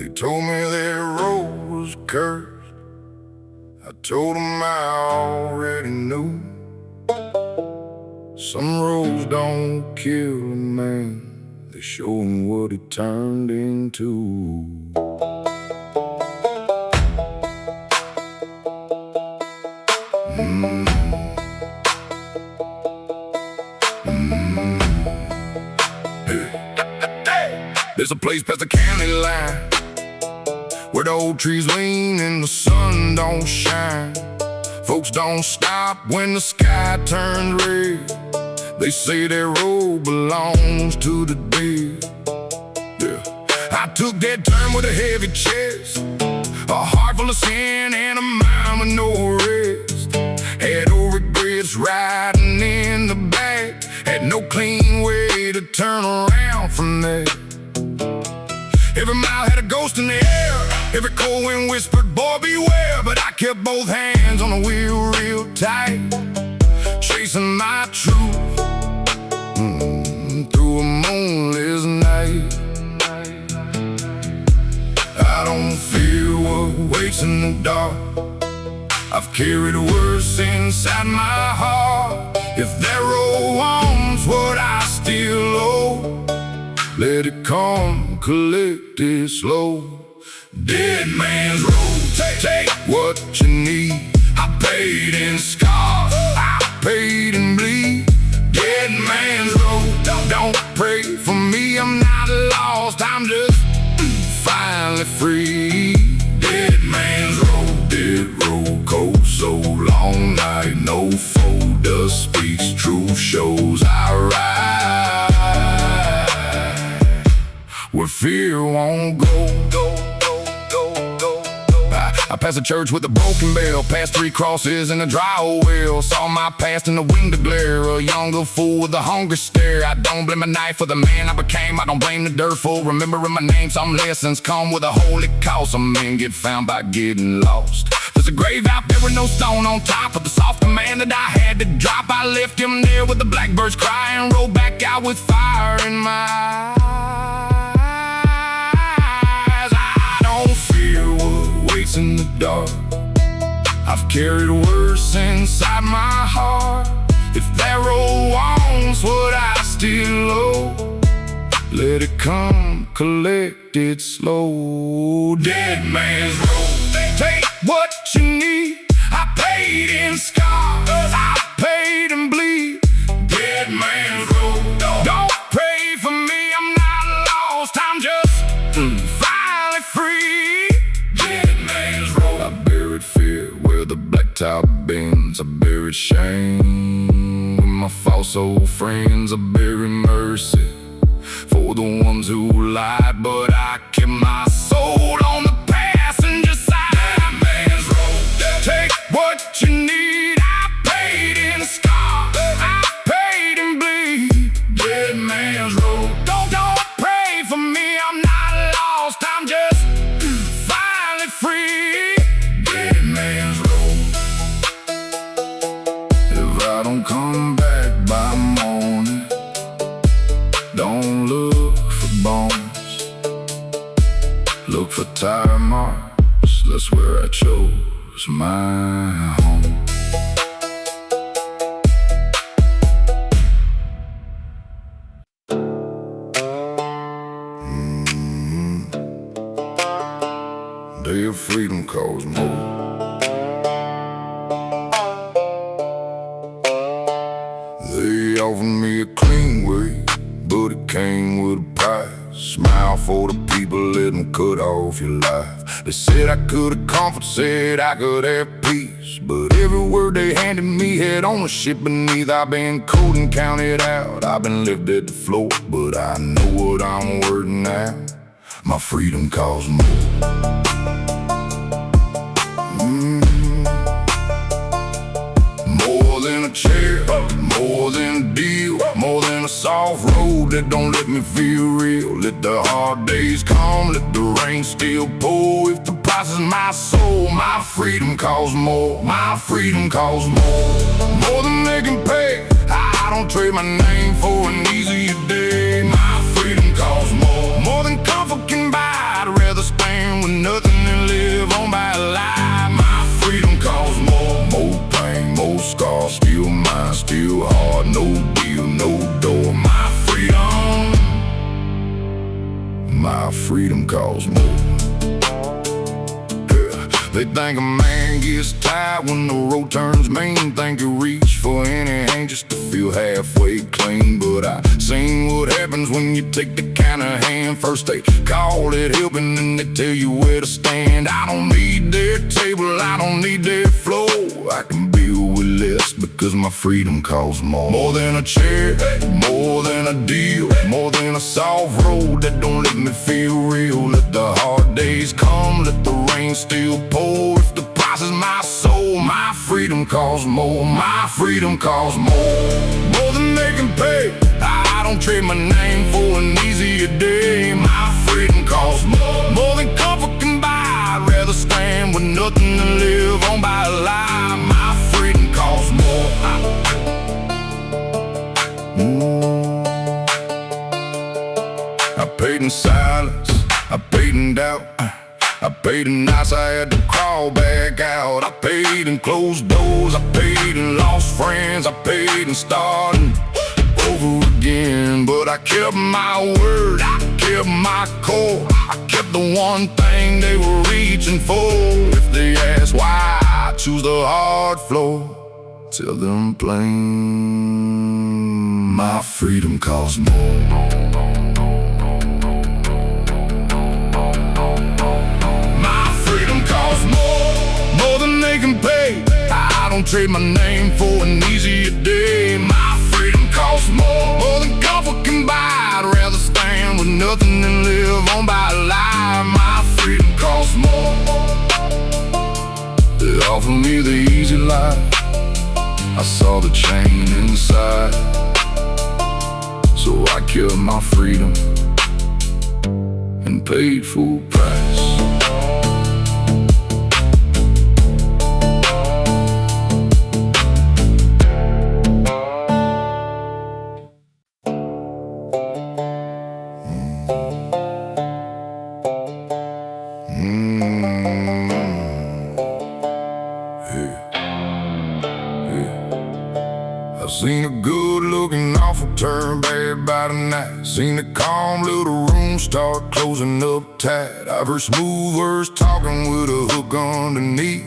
They told me their road was cursed. I told them I already knew. Some roads don't kill a man, they show him what he turned into. There's a place past the county line where the old trees lean and the sun don't shine. Folks don't stop when the sky turns red. They say their road belongs to the dead. Yeah. I took that turn with a heavy chest, a heart full of sin and a mind with no rest. Had old regrets riding in the back, had no clean way to turn around from there. Every mile had a ghost in the air, every cold wind whispered, boy beware. But I kept both hands on the wheel real tight, chasing my truth through a moonless night. I don't fear what waits in the dark, I've carried worse inside my heart. If that road wants what I still owe, let it come, collect it slow. Dead man's road, take what you need. I paid in scars, I paid in bleed. Dead man's road, don't pray for me. I'm not lost, I'm just finally free. Dead man's road, cold, so long night, no foe does speaks, truth shows I ride where fear won't go. I passed a church with a broken bell, passed 3 crosses and a dry old well. Saw my past in the window glare, a younger fool with a hungry stare. I don't blame my knife for the man I became, I don't blame the dirt for remembering my name. Some lessons come with a holy cost, some men get found by getting lost. There's a grave out there with no stone on top of the soft command that I had to drop. I left him there with the blackbirds crying, rolled back out with fire in my eyes. In the dark, I've carried worse inside my heart. If that road wants what I still owe, let it come, collect it slow. Dead man's road, take what you need. I paid in scars, I paid in bleed. Dead man's road, don't pray for me. I'm not lost, I'm just finally free. Fear where the blacktop bends, I buried shame. With my false old friends, I buried mercy for the ones who lied, but I kept my soul on the passenger side. Dead man's road, take what you need. I paid in scars, I paid in bleed. Dead man's road, don't pray for me. I'm not lost, I'm just finally free. Don't come back by morning, don't look for bones, look for tire marks, that's where I chose my home. Day of freedom calls more. They offered me a clean way, but it came with a price. Smile for the people, let them cut off your life. They said I could have comfort, said I could have peace, but every word they handed me had ownership beneath. I've been cold and counted out, I've been left at the floor, but I know what I'm worth now. My freedom costs more. More than a chair, more than a deal, more than a soft road that don't let me feel real. Let the hard days come, let the rain still pour. If the price is my soul, my freedom costs more. My freedom costs more than they can pay. I don't trade my name for an easier day. My freedom costs more than comfort can buy. I'd rather spend my freedom costs more. They think a man gets tired when the road turns mean. Think you reach for any hand just to feel halfway clean. But I seen what happens when you take the kind of hand. First they call it helping, then they tell you where to stand. I don't need their table, I don't need their floor. I can build with less because my freedom costs more. More than a chair, more than a deal, more than a soft road that don't let me feel real. Let the hard days come, let the rain still pour. If the price is my soul, my freedom costs more. My freedom costs more than they can pay. I don't trade my name for an easier day. My freedom costs more than comfort can buy. I'd rather stand with nothing than live on by a lie. My freedom costs more. I paid in silence, I paid in doubt, I paid in nights I had to crawl back out. I paid in closed doors, I paid in lost friends, I paid in starting over again. But I kept my word, I kept my core, I kept the one thing they were reaching for. If they ask why I choose the hard floor, tell them plain, my freedom costs more. More than they can pay. I don't trade my name for an easier day. My freedom costs more than comfort can buy. I'd rather stand with nothing than live on by a lie. My freedom costs more. They offer me the easy life, I saw the chain inside, so I kept my freedom and paid full price. I seen a good-looking awful turn bad by the night. Seen a calm little room start closing up tight. I've heard smooth words talking with a hook underneath.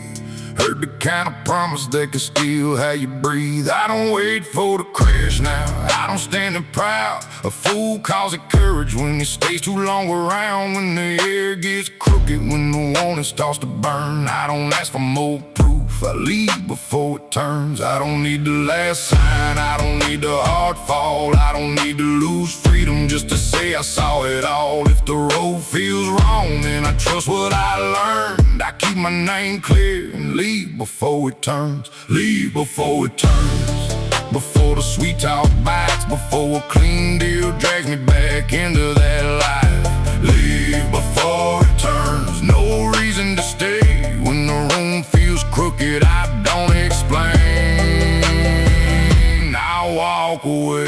Heard the kind of promise that can steal how you breathe. I don't wait for the crash now, I don't stand in proud. A fool calls it courage when he stays too long around. When the air gets crooked, when the warning starts to burn, I don't ask for more proof, I leave before it turns. I don't need the last sign, I don't need the hard fall. I don't need to lose freedom just to say I saw it all. If the road feels wrong, then I trust what I learned. I keep my name clear and leave before it turns. Leave before it turns. Before the sweet talk bites, before a clean deal drags me back into that life. Leave before it turns. No reason to stay when the room feels crooked. I don't explain, I walk away.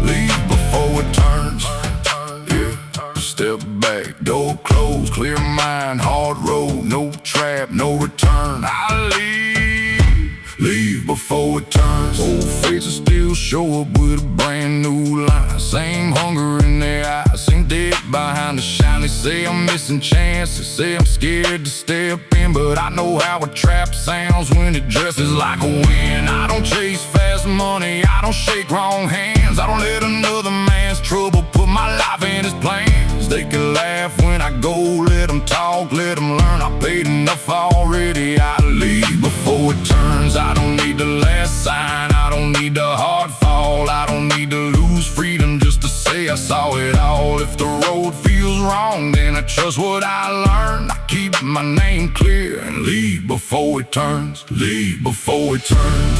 Leave before it turns. Yeah. Step back, door closed, clear mind, hard road, no trap, no return. I leave before it turns. Old faces still show up with a brand new line. Same hunger in their eyes, same depth behind the shine. They say I'm missing chances, say I'm scared to step in, but I know how a trap sounds when it dresses like a win. I don't chase fast money, I don't shake wrong hands. I don't let another man's trouble put my life in his plans. They can laugh when I go, let them talk, let them learn. I paid enough already, I leave before it turns. I don't need the last sign, I don't need the hard fall. I don't need to lose freedom just to say I saw it all. If the road feels wrong, then I trust what I learned. I keep my name clear and leave before it turns. Leave before it turns.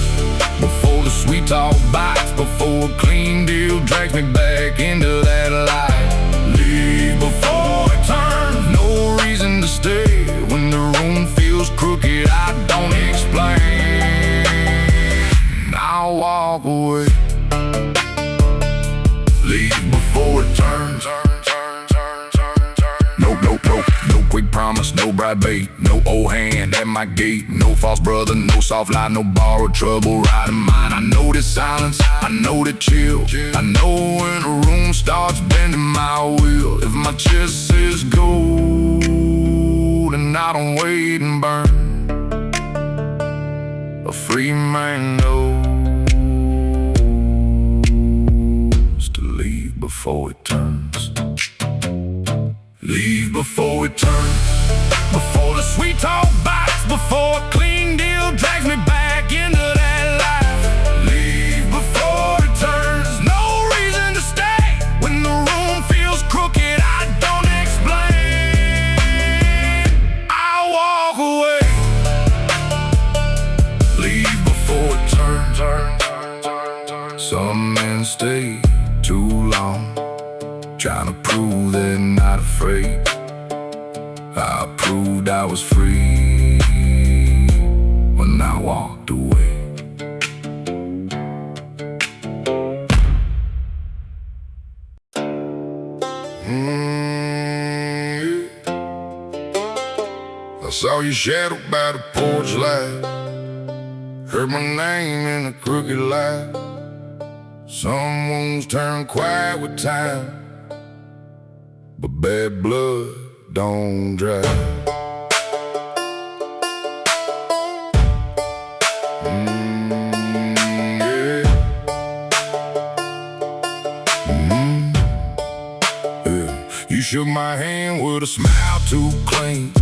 Before the sweet talk bites, before a clean deal drags me back into that life. Leave before it turns. No reason to stay when the room feels crooked. I don't explain, I walk away. Leave before it turns. No quick promise, no bribe bait, no old hand at my gate, no false brother, no soft lie, no borrowed trouble riding mine. I know the silence, I know the chill, I know when the room starts bending chest says gold, and I don't wait and burn. A free man knows to leave before it turns. Leave before it turns. Before the sweet talk bites, before a clean deal drags me back into that life. Leave before it turns. No reason to stay when the room feels crooked. I don't explain. I walk away. Leave before it turns. Some men stay too long, trying to prove they're not afraid. I proved I was free when I walked away. I saw your shadow by the porch light, heard my name in a crooked light. Some wounds turn quiet with time, but bad blood don't dry. You shook my hand with a smile too clean,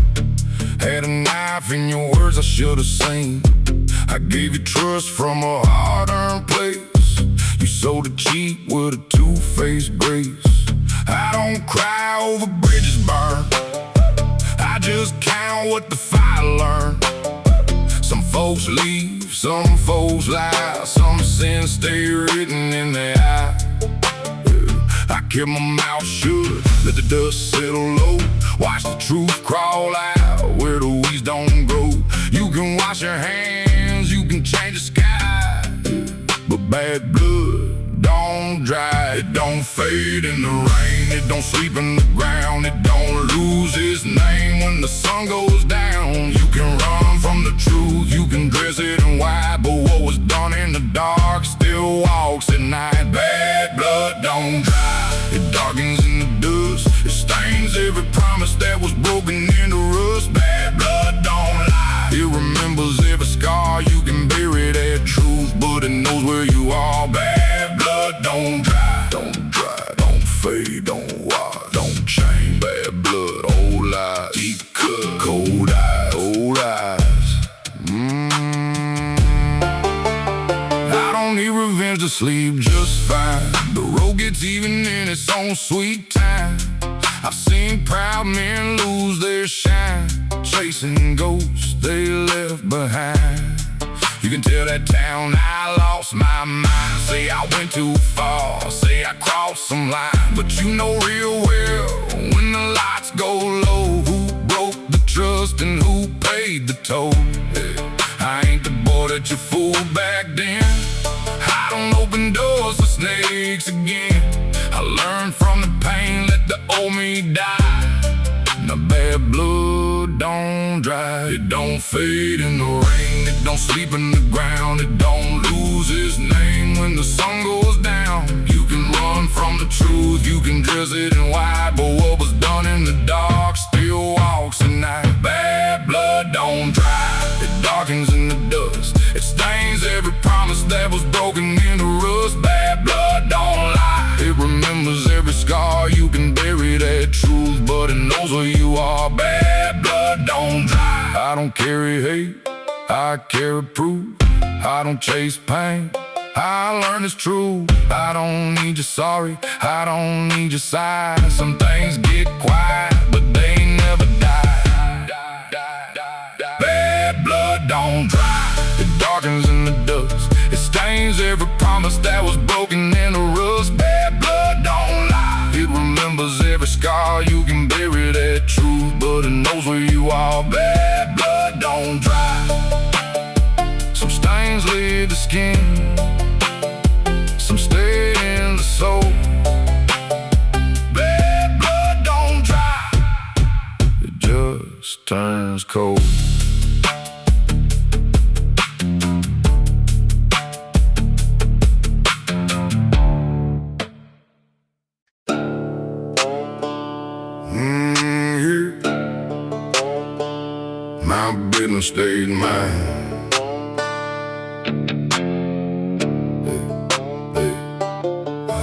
had a knife in your words I should have seen. I gave you trust from a hard-earned place. You sold it cheap with a two-faced grace. I don't cry over bridges burned, I just count what the fire learned. Some folks leave, some folks lie, some sins stay written in their eye. I kept my mouth shut, let the dust settle low. Watch the truth crawl out where the weeds don't grow. You can wash your hands, you can change the sky, but bad blood don't dry. It don't fade in the rain, it don't sleep in the ground, it don't lose its name when the sun goes down. You can run from the truth, you can dress it in white, but what was done in the dark still walks at night. Bad blood don't dry, it darkens in the dust, it stains every promise that was broken into rust. Bad blood don't lie, it remembers every scar. You can bury that truth, but it knows where you are. Bad blood don't dry, don't fade, don't wash, don't change. Bad blood, old lies, deep cut, cold eyes, old eyes. I don't need revenge to sleep just fine. The road gets even in its own sweet time. I've seen proud men lose their shine, chasing ghosts they left behind. You can tell that town I lost my mind. Say I went too far, say I crossed some line. But you know real well when the lights go low, who broke the trust and who paid the toll. I ain't the boy that you fooled back then. I don't open doors for snakes again. I learned from the pain, let the old me die. Now bad blood don't dry, it don't fade in the rain, it don't sleep in the ground, it don't lose its name when the sun goes down. You can run from the truth, you can dress it in white, but what was done in the dark still walks at night. Bad blood don't dry, it darkens in the dust, it stains every promise that was broken into rust. Bad blood don't lie, it remembers every scar. You can bury that truth, but it knows where you are. Bad blood don't dry. I don't carry hate, I carry proof. I don't chase pain, I learn it's true. I don't need your sorry, I don't need your sigh. Some things get quiet, but they never die. Bad blood don't dry, it darkens in the dust, it stains every promise that was broken in the rust. Bad blood don't lie, it remembers every scar. You can bury that truth, but it knows where you are. Bad blood don't dry, some stains leave the skin, some stay in the soul. Bad blood don't dry, it just turns cold. business stays mine.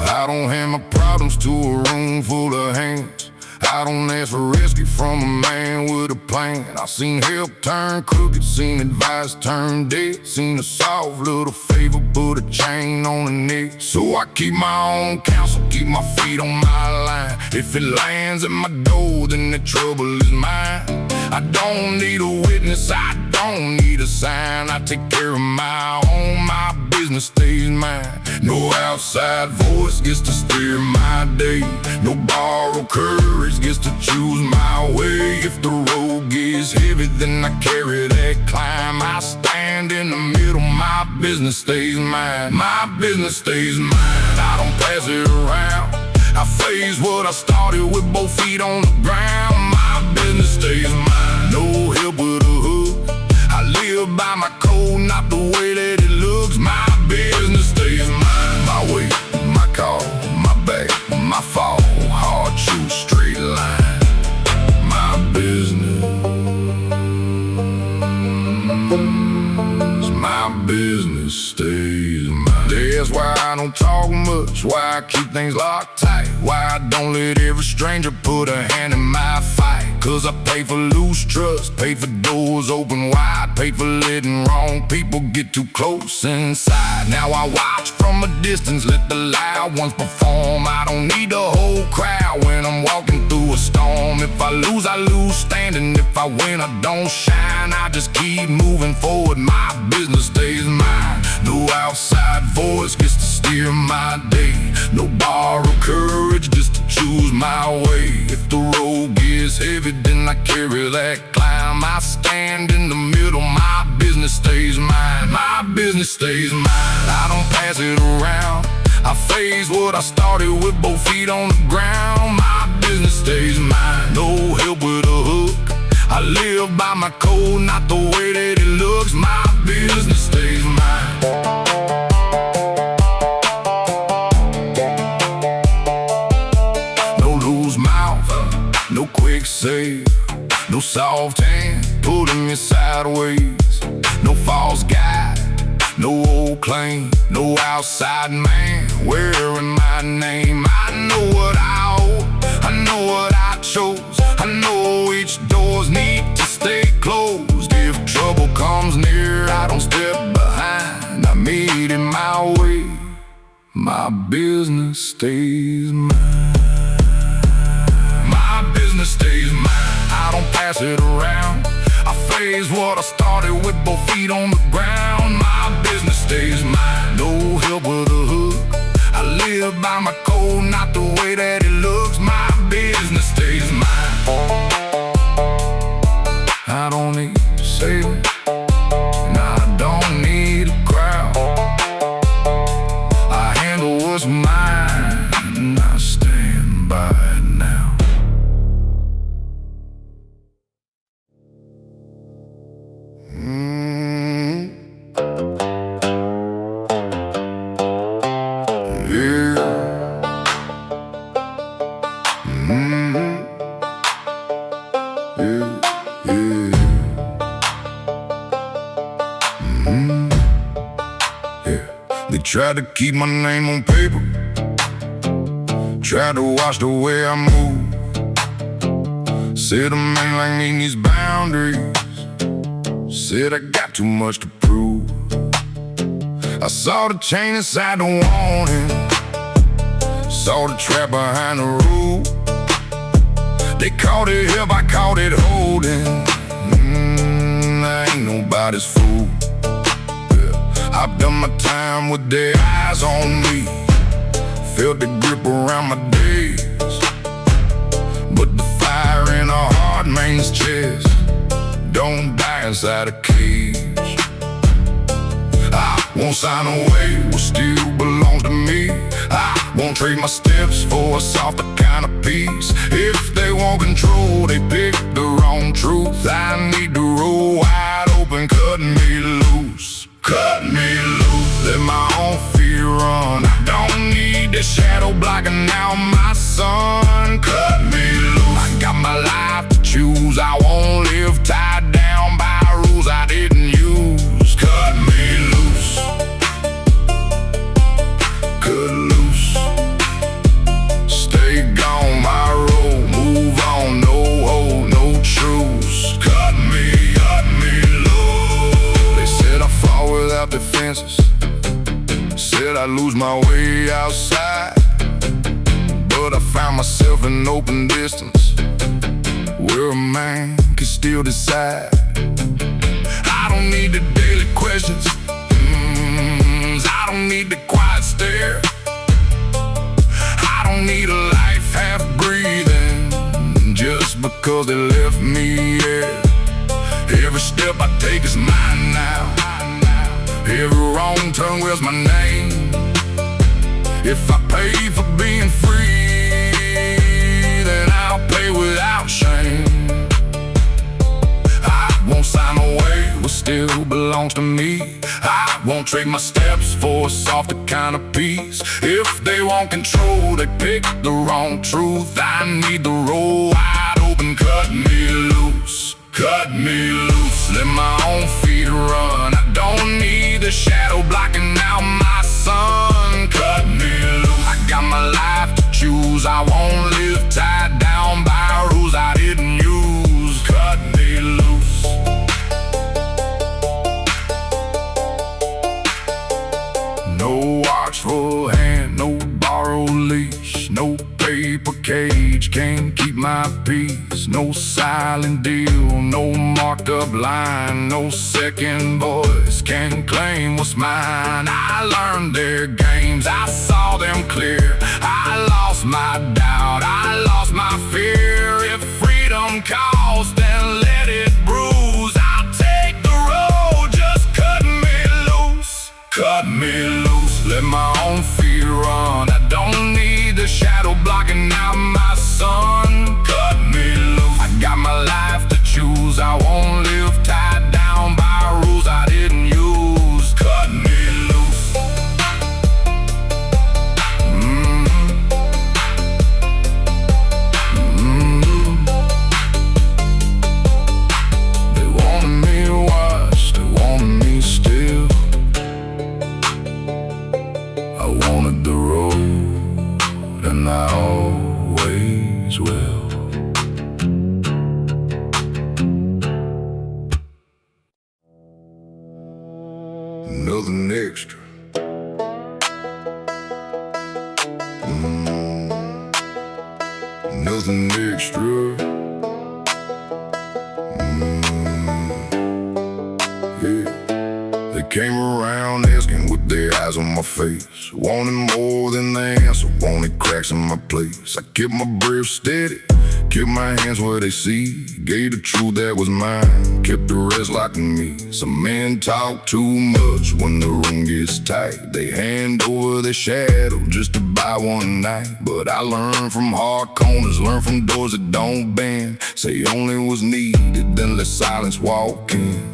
I don't hand my problems to a room full of hands. I don't ask for rescue from a man with a plan. I seen help turn crooked, seen advice turn dead, seen a soft little favor put a chain on the neck. So I keep my own counsel, keep my feet on my line. If it lands at my door, then the trouble is mine. I don't need a witness, I don't need a sign. I take care of my own, my business stays mine. No outside voice gets to steer my day. No borrowed courage gets to choose my way. If the road gets heavy, then I carry that climb. I stand in the middle, my business stays mine. My business stays mine, I don't pass it around. I phase what I started with both feet on the ground. My business stays mine, no help with a hook. I live by my code, not the way that it looks. My business stays mine. My way, my call, my back, my fall. Hard shoot, straight line. My business, my business stays mine. That's why I don't talk much, why I keep things locked tight, why I don't let every stranger put a hand in my fight. Cause I pay for loose trust, pay for doors open wide, pay for letting wrong people get too close inside. Now I watch from a distance, let the loud ones perform. I don't need the whole crowd when I'm walking through a storm. If I lose standing. If I win, I don't shine. I just keep moving forward, my business stays mine. No outside voice gets to steer my day. No borrowed courage just to choose my way. If the road gets heavy, then I carry that climb. I stand in the middle, my business stays mine. My business stays mine, I don't pass it around. I phase what I started with both feet on the ground. My business stays mine, no help with a hook. I live by my code, not the way that it looks. My business stays mine. No loose mouth, no quick save, no soft hand pulling me sideways. No false guide, no old claim, no outside man wearing my name. I know what I owe, I know what I chose. I know each door's need to stay closed. If trouble comes near, I don't step behind. I made it my way, my business stays mine. My business stays mine, I don't pass it around. I phase what I started with both feet on the ground. My business stays mine, no help with a hook. I live by my code, not the way that it looks. My business stays mine. I don't need to save it, and I don't need a crowd. I handle what's mine, and I stand by it now. They tried to keep my name on paper, tried to watch the way I move. Said a man like me needs boundaries, said I got too much to prove. I saw the chain inside the warning, saw the trap behind the rule. They called it help, I called it holding. I ain't nobody's fool. I've done my time with their eyes on me, felt the grip around my days. But the fire in a hard man's chest don't die inside a cage. I won't sign away what still belongs to me. I won't trade my steps for a softer kind of peace. If they want control, they pick the wrong truth. I need to roll wide open, cut me loose. Cut me loose, let my own fear run. I don't need the shadow blocking out my sun. Cut me loose, I got my life to choose. I won't live tied down by rules. chances. Said I'd lose my way outside, but I found myself in open distance, where a man can still decide. I don't need the daily questions, I don't need the quiet stare. I don't need a life half breathing just because they left me here. Every step I take is mine now. Every wrong turn wears my name. If I pay for being free, then I'll pay without shame. I won't sign away what still belongs to me. I won't trade my steps for a softer kind of peace. If they want control, they pick the wrong truth. I need the road wide open, cut me loose. Cut me loose, let my own feet run. I don't need the shadow blocking out my sun. Cut me loose, I got my life to choose. I won't live tied down by rules I didn't use. Cut me loose. No watchful hand, no borrowed leash, no paper cage can't keep my peace. No silent deal, no marked up line, no second voice can claim what's mine. I learned their games, I saw them clear. I lost my doubt, I lost my fear. If freedom calls, then let it bruise. I'll take the road, just cut me loose. Cut me loose, let my own feet run. I don't need the shadow blocking out my sun. Cut me loose, I got my life to choose. I won't live tied down by rules I didn't use. Cut me loose. They wanted me watched, they wanted me still. I wanted the road, and I always will. Nothing extra. Nothing extra. Yeah. They came around asking with their eyes on my face, wanting more than the answer, wanted cracks in my place. I kept my breath steady, kept my hands where they see, gave the truth that was mine, kept the rest locked in me. Some men talk too much when the room gets tight. They hand over their shadow just to buy one night. But I learned from hard corners, learn from doors that don't bend. Say only what's needed, then let silence walk in.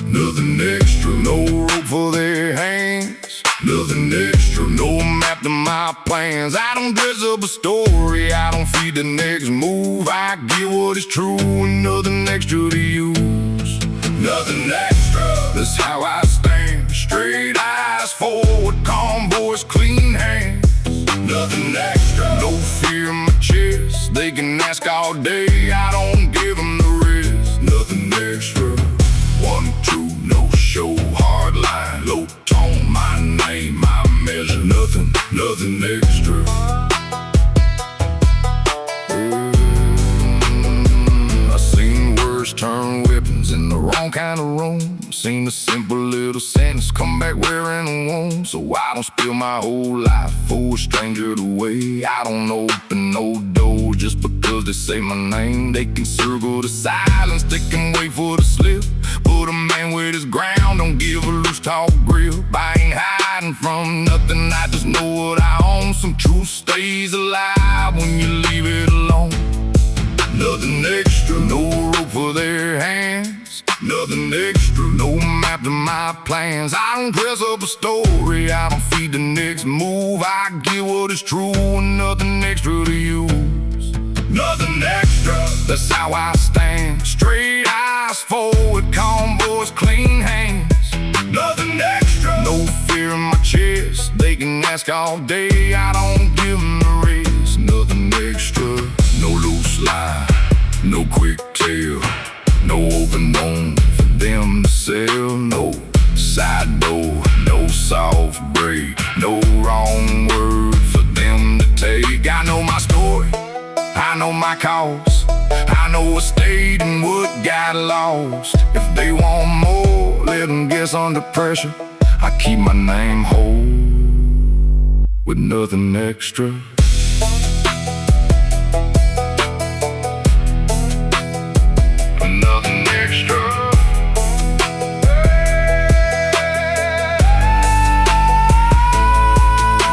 Nothing extra, no rope for their hands. Nothing extra, no map to my plans. I don't dress up a story, I don't feed the next move. I get what is true and nothing extra to use. Nothing extra, that's how I stand. Straight eyes forward, calm voice, clean hands. Nothing extra, no fear in my chest. They can ask all day, I don't give them the rest. Nothing extra. 1, 2, no show, hard line, low tone, my name, my measure. Nothing, nothing extra. I seen words turn weapons in the wrong kind of room. Seen a simple little sentence come back wearing a wound. So I don't spill my whole life for a stranger to weigh. I don't open no doors just because they say my name. They can circle the silence, they can wait for the slip. But a man with his ground don't give a loose talk grip. I ain't hiding from nothing, I just know what I own. Some truth stays alive when you leave it alone. Nothing extra, no rope for their hands. Nothing extra, no map to my plans. I don't dress up a story, I don't feed the next move. I get what is true and nothing extra to use. Nothing extra, that's how I stand. Straight eyes forward, calm voice, clean hands. Nothing extra, no fear in my chest. They can ask all day, I don't give them the rest. Nothing extra, no loose lie, no quick tale, no open bone for them to sell. No side door, no I know my cause. I know what stayed and what got lost. If they want more, let them guess under pressure. I keep my name whole with nothing extra. Nothing extra.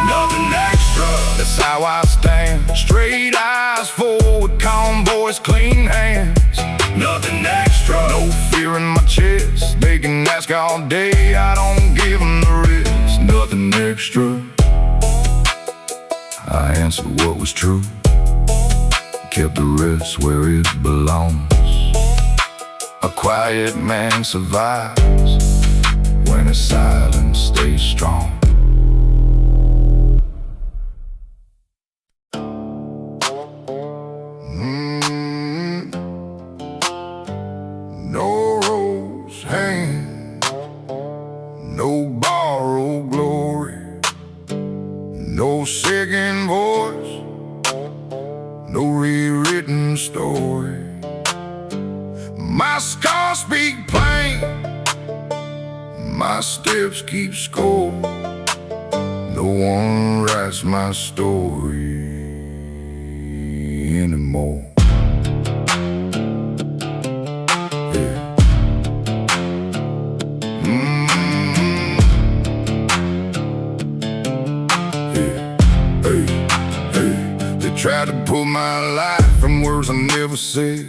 Nothing extra. That's how I stand. Straight eyes forward, calm voice, clean hands. Nothing extra. No fear in my chest. They can ask all day, I don't give them the risk. Nothing extra. I answered what was true, kept the rest where it belongs. A quiet man survives when his silence stays strong. No rose hanging, no borrowed glory, no second voice, no rewritten story. My scars speak plain, my steps keep score. No one writes my story anymore. Tried to pull my life from words I never said.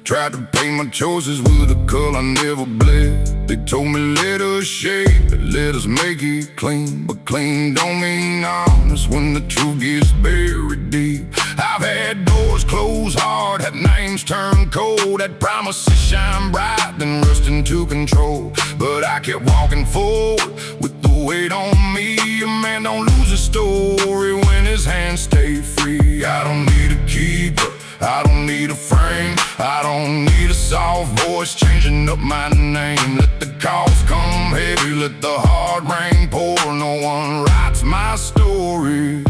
Tried to paint my choices with a color I never bled. They told me let us shape it, let us make it clean. But clean don't mean honest when the truth gets buried deep. I've had doors close hard, had names turn cold, had promises shine bright, then rust into control. But I kept walking forward with the weight on me. A man don't lose his story when his hands stay free. I don't need a keeper, I don't need a frame, I don't need a soft voice changing up my name. Let the cost come heavy, let the hard rain pour. No one writes my story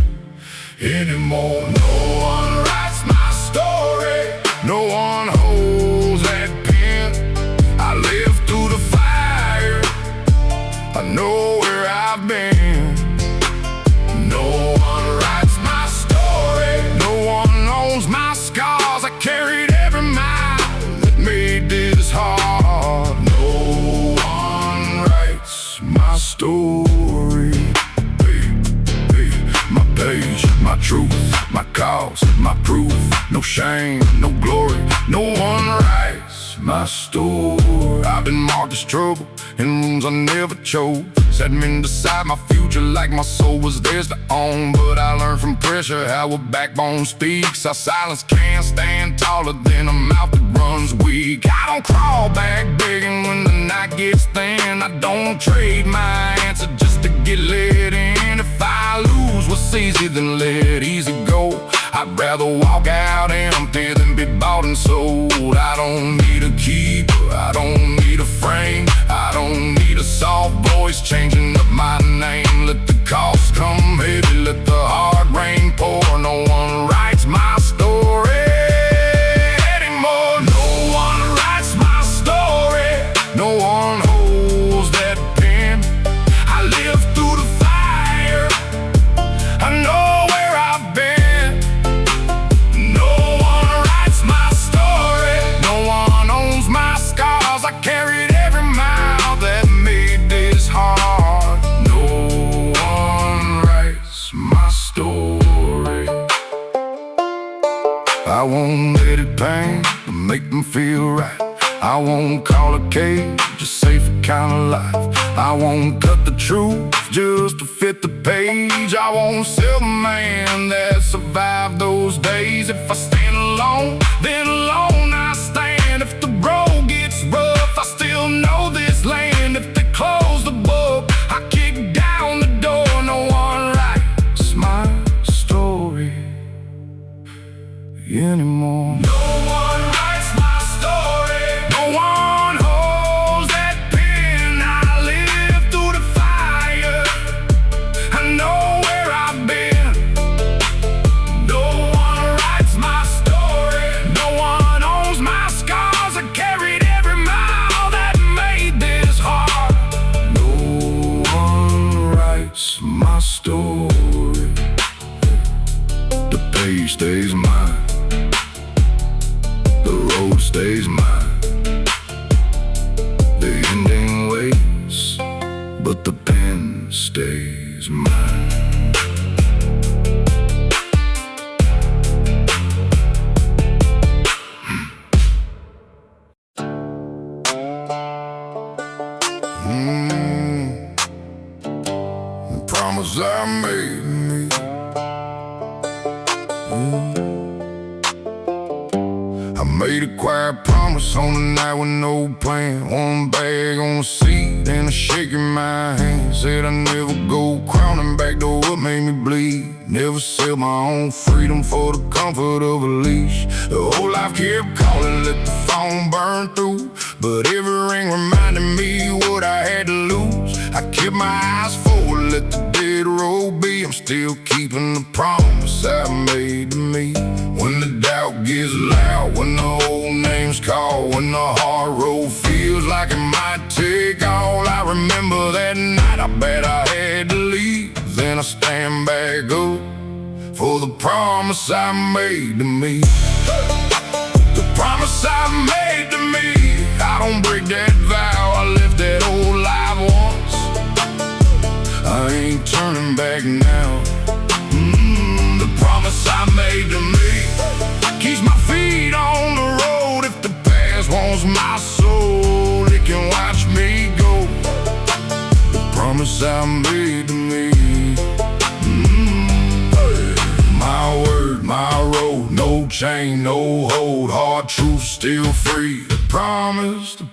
anymore. No one writes my story, no one holds that pen. I live through the fire, I know where I've been. No one writes my story, no one owns my scars. I carried every mile that made this hard. No one writes my story. My page, my truth, my cause, my proof. No shame, no glory, no one writes my story. I've been marked as trouble in rooms I never chose. Set men decide my future like my soul was theirs to own. But I learned from pressure how a backbone speaks. Our silence can't stand taller than a mouth that runs weak. I don't crawl back begging when the night gets thin. I don't trade my answer just to get let in. If I lose what's easy, then let easy go. I'd rather walk out empty than be bought and sold. I don't need a keeper, I don't need a frame, I don't need a soft voice changing up my name. Let the cost come heavy, let the hard rain pour. No one writes my story anymore. No one writes my story, no one holds that pen. I live through the fire, I know where I've been. No one writes my story, no one owns my scars. I carried every mile that made this hard. No one writes my story. I won't let it pain to make them feel right. I won't call a cage a safer kind of life. I won't cut the truth just to fit the page. I won't sell the man that survived those days. If I stand alone, then alone I stand. If the road gets rough, I still know this land. If they close the book, I kick down the door. No one writes my story anymore. No one writes my story, no one holds that pen. I live through the fire, I know where I've been. No one writes my story. Made a quiet promise on the night with no plan. One bag on the seat and a shake in my hand. Said I'd never go crowning back to what made me bleed. Never sell my own freedom for the comfort of a leash. The whole life kept calling, let the phone burn through. But every ring reminded me what I had to lose. I kept my eyes forward, let the dead road be. I'm still keeping the promise I made to me. When the doubt gets loud, when the old names call, when the hard road feels like it might take all, I remember that night I bet I had to leave. Then I stand back up for the promise I made to me. The promise I made to me, I don't break that vow. I lived that old life once, I ain't turning back now. The promise I made to me keeps my feet on the road. If the past wants my soul, it can watch me go. The promise I made to me. My word, my road, no chain, no hold. Hard truth, still free. The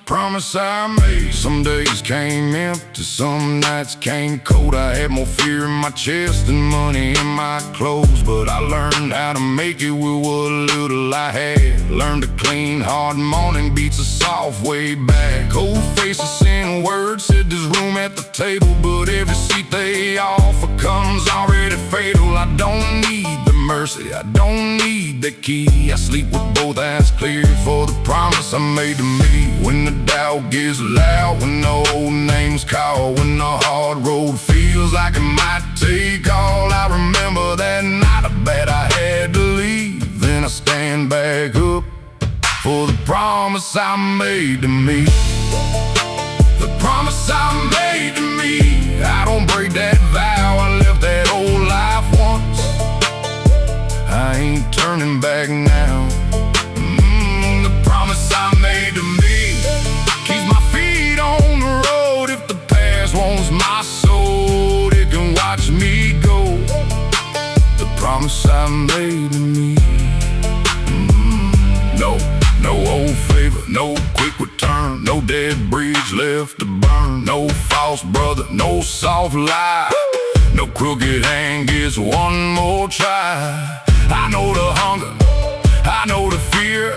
promise I made. Some days came empty, some nights came cold. I had more fear in my chest than money in my clothes. But I learned how to make it with what little I had. Learned to clean hard morning beats a soft way back. Cold faces saying words, said there's room at the table. But every seat they offer comes already fatal. I don't need the mercy, I don't need the key. I sleep with both eyes clear for the promise I made to me. When the doubt gets loud, when the old names call, when the hard road feels like it might take all, I remember that night I bet I had to leave. Then I stand back up for the promise I made to me. The promise I made to me, I don't break that vow. I lived that old life once, I ain't turning back now. The promise I made to me keeps my feet on the road. If the past wants my soul, it can watch me go. The promise I made to me. No old favor, no quick return, no dead bridge left to burn, no false brother, no soft lie, no crooked hand gets one more try. I know the hunger, I know the fear,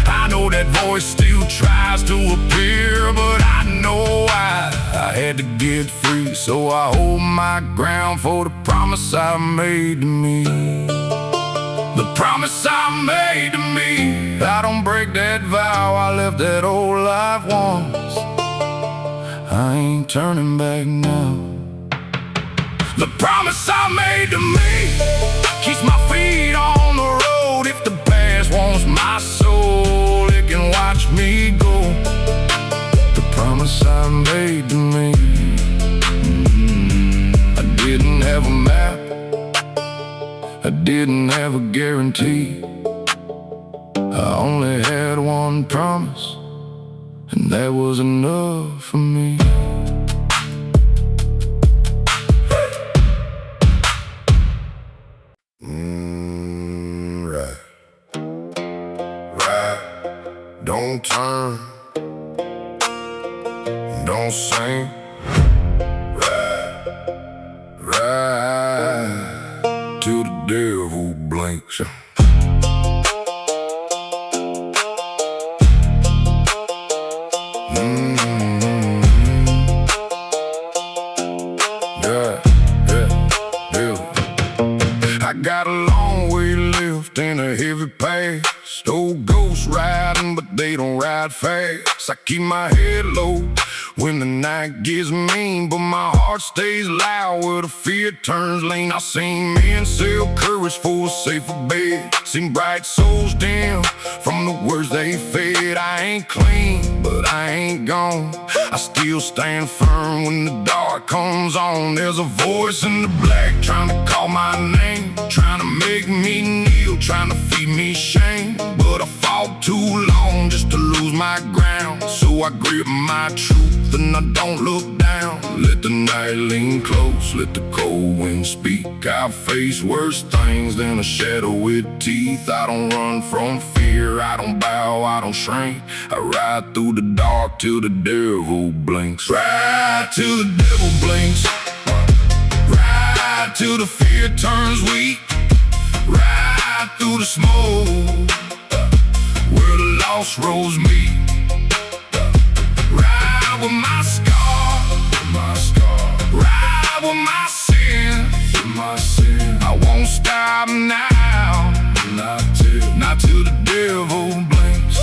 I know that voice still tries to appear, but I know I had to get free, so I hold my ground for the promise I made to me. The promise I made to me, I don't break that vow. I lived that old life once, I ain't turning back now. The promise I made to me keeps my feet on the road. If the past wants my soul, it can watch me go. The promise I made to me. I didn't have a map, I didn't have a guarantee. I only had one promise, and that was enough for me. Don't turn, don't sing. Ride till the devil blinks. I got a long way left and a heavy past. Old ghosts riding, but they don't ride fast. I keep my head low when the night gets mean, but my heart stays loud where the fear turns lean. I seen men sell courage for a safer bed, seen bright souls dim from the words they fed. I ain't clean, but I ain't gone. I still stand firm when the dark comes on. There's a voice in the black trying to call my name, trying to make me kneel, trying to feed me shame. But I fought too long just to lose my ground, so I grip my truth and I don't look down. Let the night lean close, let the cold wind speak. I face worse things than a shadow with teeth. I don't run from fear, fear, I don't bow, I don't shrink. I ride through the dark till the devil blinks. Ride till the devil blinks. Ride till the fear turns weak. Ride through the smoke where the lost roads meet. Ride with my scar, ride with my sin. I won't stop now, not till the devil blinks.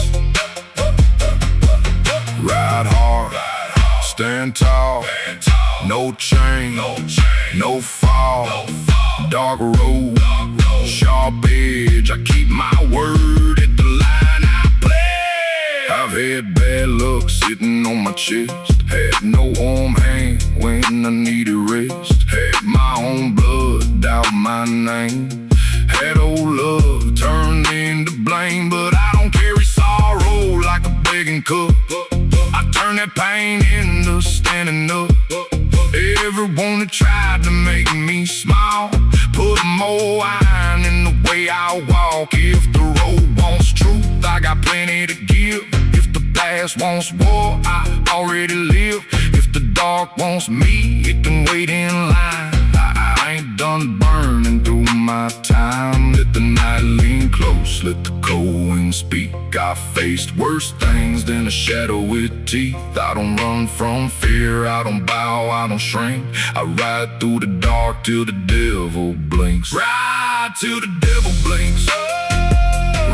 Ride hard, stand tall, no chain, no fall. Dark road, sharp edge, I keep my word at the line I play. I've had bad luck sitting on my chest, had no warm hand when I needed rest. Had my own blood doubt my name, had old love turned into blame. But I don't carry sorrow like a begging cup. I turn that pain into standing up. Everyone that tried to make me smile, put more wine in the way I walk. If the road wants truth, I got plenty to give. If the past wants war, I already live. If the dark wants me, it can wait in line. I ain't done burning through my time. Let the night lean close, let the cold wind speak. I faced worse things than a shadow with teeth. I don't run from fear, I don't bow, I don't shrink. I ride through the dark till the devil blinks. Ride till the devil blinks.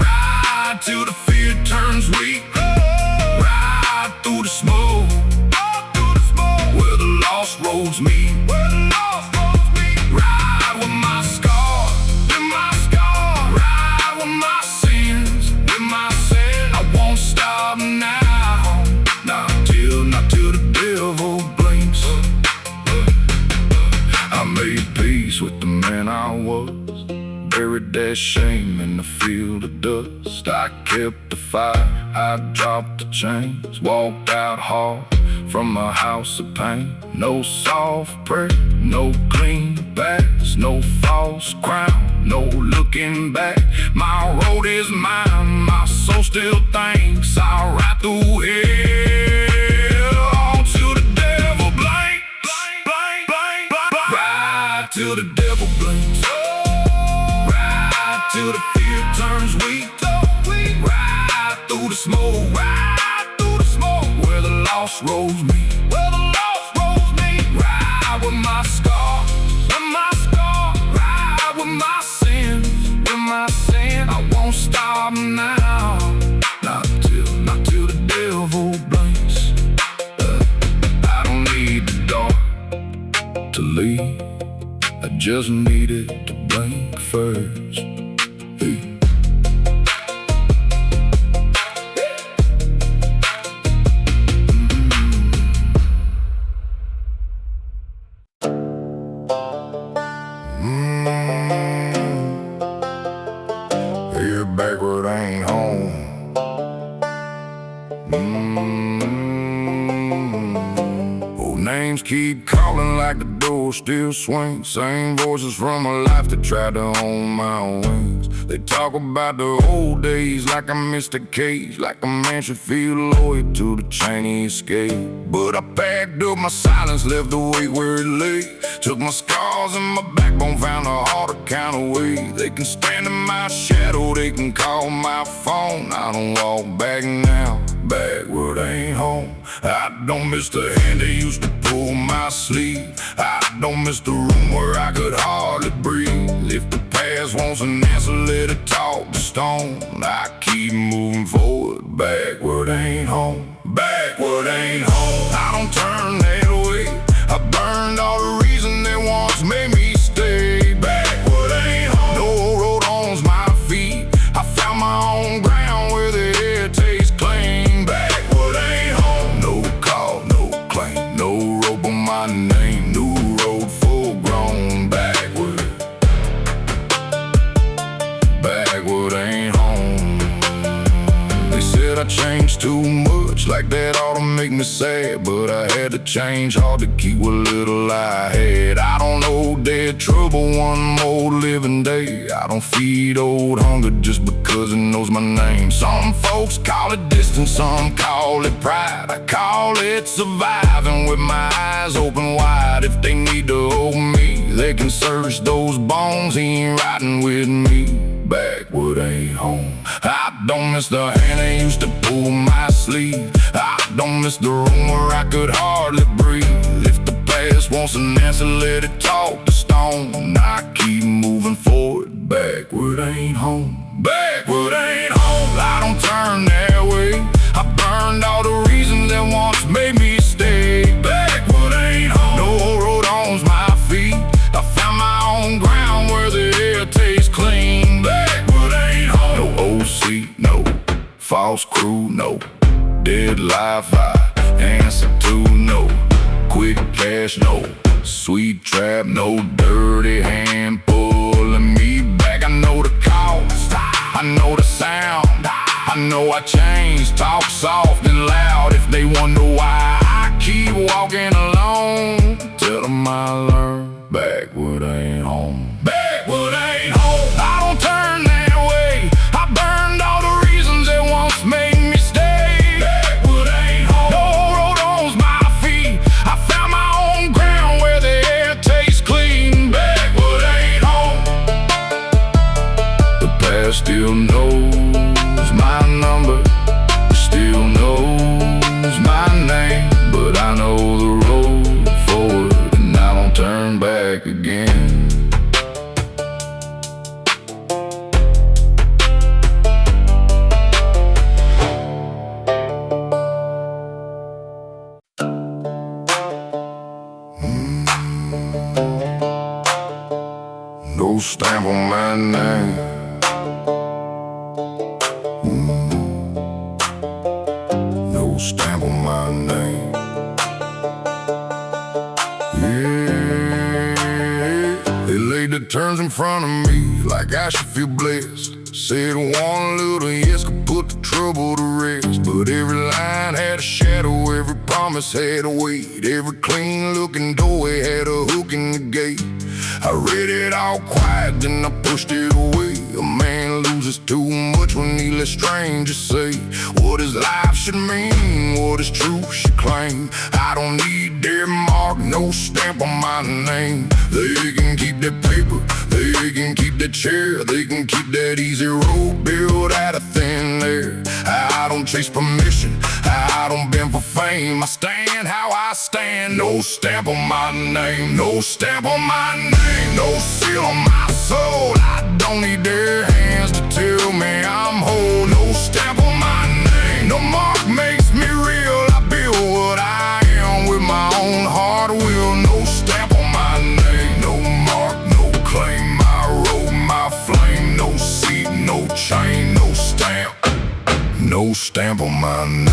Ride till the fear turns weak. Ride through the smoke where the lost roads meet. Ride with my scar, ride with my sins, I won't stop now, not till the devil blinks. I made peace with the man I was, buried that shame in the field of dust. I kept the fire, I dropped the chains, walked out hard from a house of pain. No soft prayer, no clean backs, no false crown, no looking back. My road is mine, my soul still thinks. I'll ride through hell on till the devil blink. Ride till the devil blinks. Ride till the fear turns weak. Ride through the smoke, where the lost roads meet. Ride with my scar, ride with my sins, I won't stop now, not till the devil blinks. I don't need the dark to leave, I just need it to blink first. Hey. Here backward ain't home. Old names keep calling like the door still swings. Same voices from a life that tried to own my wings. They talk about the old days like I missed a cage, like a man should feel loyal to the chain he escaped. But I packed up my silence, left the weight where it lay. Took my scars and my backbone, found a harder kind of way. They can stand in my shadow, they can call my phone. I don't walk back now, backward ain't home. I don't miss the hand that used to pull my sleeve. I don't miss the room where I could hardly breathe. If the past wants an answer, let it talk to stone. I keep moving forward, backward ain't home. Backward ain't home. I don't turn that way. I burned all the reason that once made me stay. Backward ain't home. No road owns my feet. I found my own ground where the air tastes clean. Backward ain't home. No call, no claim, no rope on my name. New road full grown. Backward ain't home. They said I changed too much, like that ought to make me sad. But I had to change hard to keep what little I had. I don't know dead trouble one more living day. I don't feed old hunger just because it knows my name. Some folks call it distance, some call it pride. I call it surviving with my eyes open wide. If they need to hold me, they can search those bones. He ain't riding with me. Backwood ain't home. I don't miss the hand that used to pull my sleeve. I don't miss the room where I could hardly breathe. If the past wants an answer, let it talk to stone. I keep moving forward. Backwood ain't home. Backwood ain't home. I don't turn that way. I burned all the reasons that once made me stay. Backwood ain't home. No road owns my feet. I found my own ground where the air tastes clean. Backwood ain't home. No OC, no false crew, no dead life I answer to, no quick cash, no sweet trap, no dirty hand pulling me back. I know the cost, I know the sound, I know I changed. Talk soft and loud if they wonder why I keep walking alone. Tell them I learned. Backwood ain't home. Backwood ain't home. I don't turn that way. I burned all the reasons that once made me stay. Backwood ain't home. No road owns my feet. I found my own ground where the air tastes clean. Backwood ain't home. The past still knows my number, still knows my name, but I know the road forward and I don't turn back again. No stamp on my name. No stamp on my name. Yeah, they laid the terms in front of me like I should feel blessed. Said one little yes could put the trouble to rest. But every line had a shadow, every promise had a weight. Every clean looking doorway had a hook in the gate. I read it all quiet, then I pushed it away. A man loses too much when he lets strangers say what his life should mean, what his truth should claim. I don't need their mark, no stamp on my name. They can keep that paper, they can keep that chair, they can keep that easy road built out of thin air. I don't chase permission, I don't bend for fame. I stand how I stand. No stamp on my name, no stamp on my name, no seal on my soul. I don't need their hands to tell me I'm whole. No stamp on my name, no mark makes me real. I build what I am with my own hard will. No stamp on my name, no mark, no claim. My road, my flame, no seat, no chain, no stamp. No stamp on my name.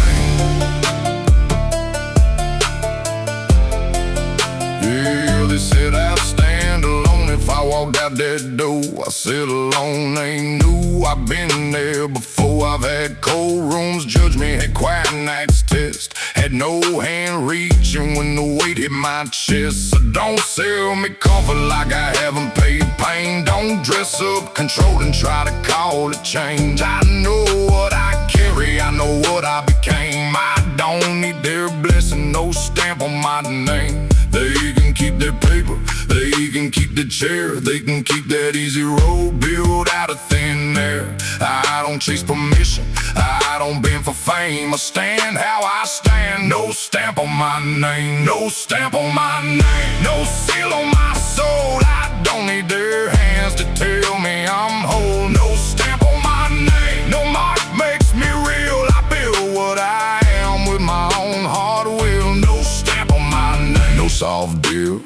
Yeah, they said I'd stand alone if I walked out that door. I said alone ain't new, I've been there before. I've had cold rooms judge me, had quiet nights test. Had no hand reaching when the weight hit my chest. So don't sell me comfort like I haven't paid pain. Don't dress up control and try to call it change. I know what I carry, I know what I became. I don't need their blessing, no stamp on my name. They can keep their paper, they can keep the chair, they can keep that easy road built out of thin air. I don't chase permission, I don't bend for fame. I stand how I stand. No stamp on my name, no stamp on my name, no seal on my soul. I don't need their hands to tell me I'm whole. No stamp on my name, no mark makes me real. I build what I am with my own hard will. No stamp on my name, no soft deal,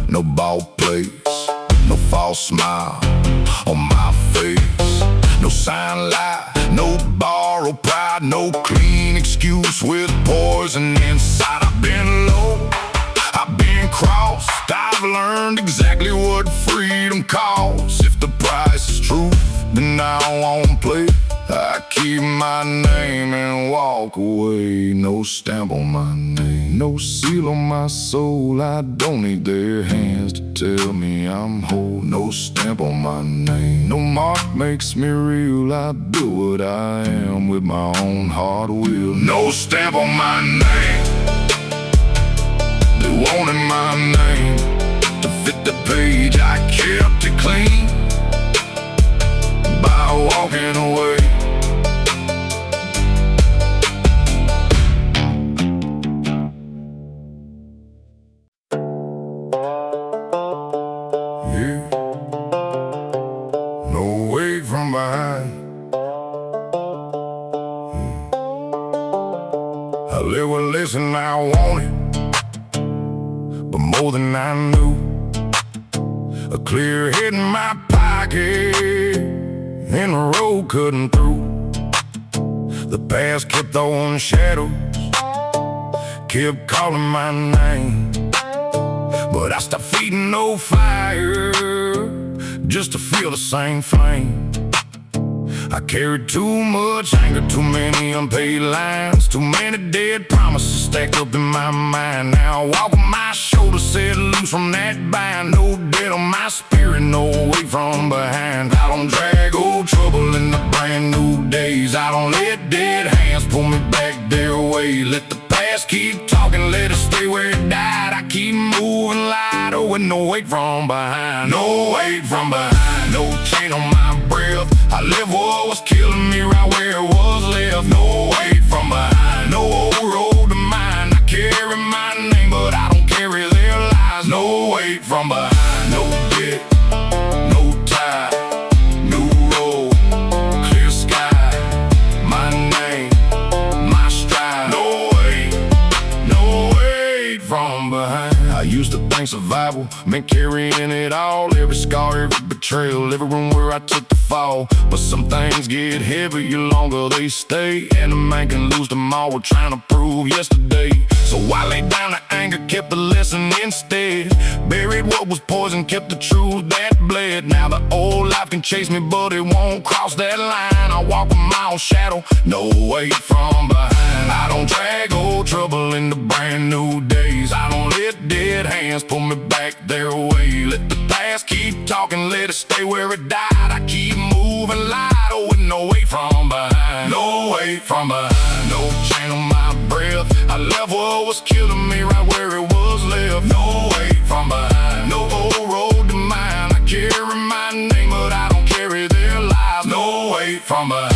no ball place, no false smile on my face, no sign lie, no borrowed pride, no clean excuse with poison inside. I've been low, I've been crossed, I've learned exactly what freedom costs. If the price is truth, then I won't play. I keep leave my name and walk away. No stamp on my name, no seal on my soul. I don't need their hands to tell me I'm whole. No stamp on my name, no mark makes me real. I do what I am with my own hard will. No stamp on my name, they wanted my name to fit the page. I kept it clean by walking away. Yeah, no way from behind. I live with listen, I want it, but more than I knew. A clear head in my pocket, and the road cutting through. The past kept throwing shadows, kept calling my name, but I stopped feeding no fire just to feel the same flame. I carried too much anger, too many unpaid lines, too many dead promises stacked up in my mind. Now I walk on my shoulders set loose from that bind. No debt on my spirit, no weight from behind. I don't drag old trouble in the brand new days. I don't let dead hands pull me back their way. Let the past keep talking, let it stay where it died. I keep moving lighter with no weight from behind. No weight from behind, no chain on my breath. I live what was killing me right where it was left. No weight from behind, no old road to mine. I carry my name, but I don't carry their lies. No weight from behind, no debt, no tie, new road, clear sky. My name, my stride. No weight from behind. I used to think survival meant carrying it all. Every scar, every betrayal, every room where I took the fall. But some things get heavier longer they stay, and a man can lose them all. We're trying to prove yesterday. So I laid down the anger, kept the lesson instead. Buried what was poison, kept the truth that bled. Now the old life can chase me, but it won't cross that line. I walk with my own shadow, no weight from behind. I don't drag old trouble into brand new days. I don't let dead hands pull me back their way. Let the past keep talking, let it stay where it died. I keep moving lighter with no weight from behind. No weight from behind, no chain on my breath. I left what was killing me right where it was left. No weight from behind, no old road to mine. I carry my name, but I don't carry their lives. No weight from behind.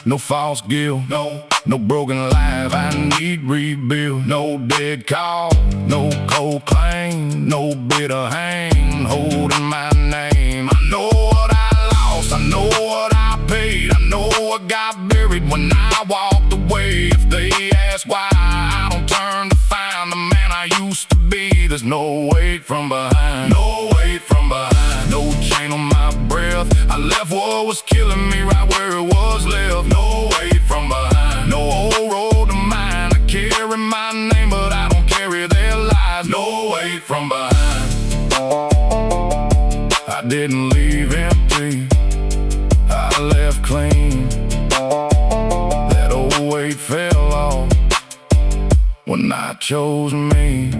No false guilt, no broken life I need rebuild. No dead call, no cold claim, no bitter hang holding my name. I know what I lost, I know what I paid, I know what got buried when I walked away. If they ask why I don't turn to find the man I used to be, there's no weight from behind. No weight from behind, no chain on my breath. I left what was killing me right where it was left. No weight from behind, no old road to mine. I carry my name, but I don't carry their lives. No weight from behind. I didn't leave empty, I left clean. That old weight fell off when I chose me.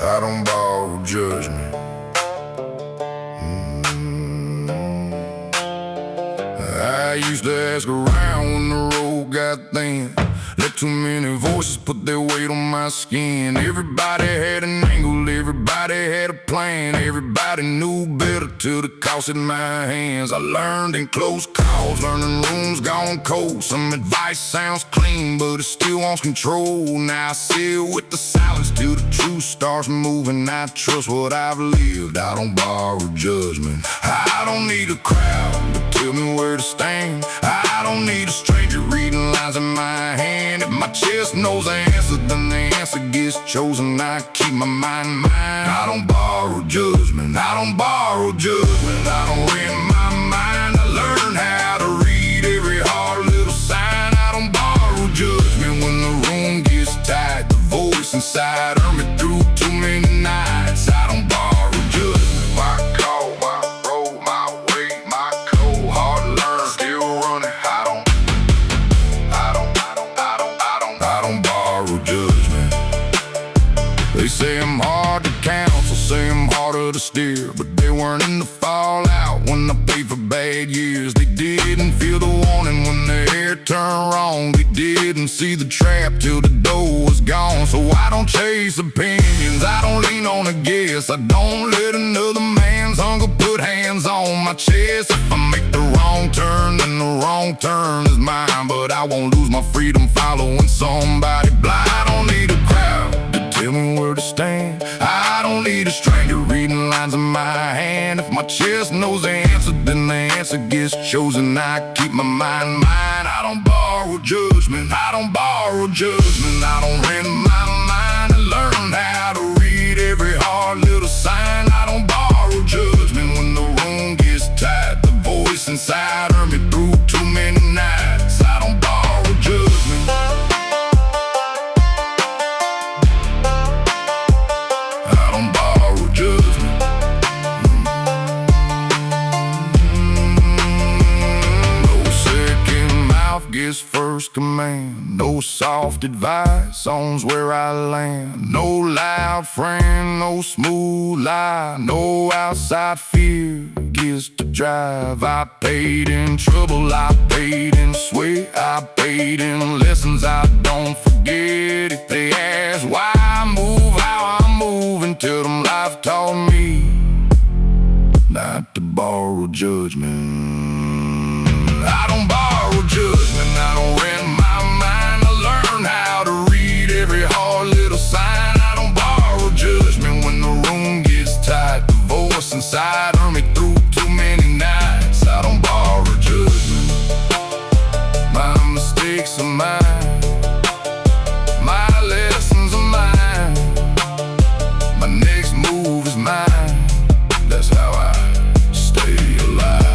I don't borrow judgment. I used to ask around when the road got thin. Let too many voices put their weight on my skin. Everybody had an angle, everybody had a plan. Everybody knew better till the cost in my hands. I learned in close calls, learning rooms gone cold. Some advice sounds clean, but it still wants control. Now I sit with the silence till the truth starts moving. I trust what I've lived, I don't borrow judgment. I don't need a crowd to tell me where to stand. I don't need a stranger reading lines in my hand. It my chest knows the answer, then the answer gets chosen. I keep my mind mine. I don't borrow judgment, I don't borrow judgment. I don't rent my mind, I learn how to read every hard little sign. I don't borrow judgment when the room gets tight. The voice inside earned me through too many nights. I don't borrow judgment. My call, my road, my way, my code. Hard to learn, still running. I don't borrow judgment. They say I'm hard to count, so say I'm harder to steer. But they weren't in the fallout when I paid for bad years. They didn't feel the warning when their hair turned wrong. They didn't see the trap till the dough was gone. So I don't chase opinions, I don't lean on a guess. I don't let another man's hunger put hands on my chest. If I make the wrong turn, then the wrong turn is mine. But I won't lose my freedom following somebody blind. I don't need a crowd to tell me where to stand. I don't need a stranger reading lines in my hand. If my chest knows the answer, then the answer gets chosen. I keep my mind mine. I don't borrow judgment, I don't borrow judgment. I don't rent my mind, I learn how to read every hard little sign. I don't borrow judgment when the room gets tight. The voice inside earned me through too many nights. I don't borrow judgment. I don't borrow judgment. No second mouth gets first command. No soft advice owns where I land. No loud friend, no smooth lie. No outside fear gets to drive. I paid in trouble, I paid in sweat, I paid in lessons I don't forget. If they ask why I move, how I move, and tell them life taught me not to borrow judgment. I don't borrow judgment, I don't rent my mind. I learn how to read every hard little sign. I don't borrow judgment when the room gets tight. The voice inside earned me through too many nights. I don't borrow judgment. My mistakes are mine, my lessons are mine, my next move is mine. That's how I stay alive.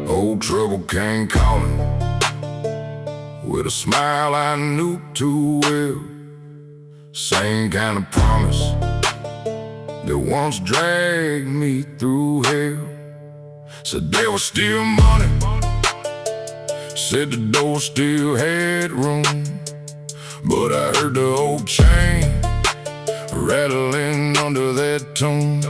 Old trouble came calling with a smile I knew too well. Same kind of promise that once dragged me through hell. Said there was still money, said the door still had room. But I heard the old chain rattling under that tune.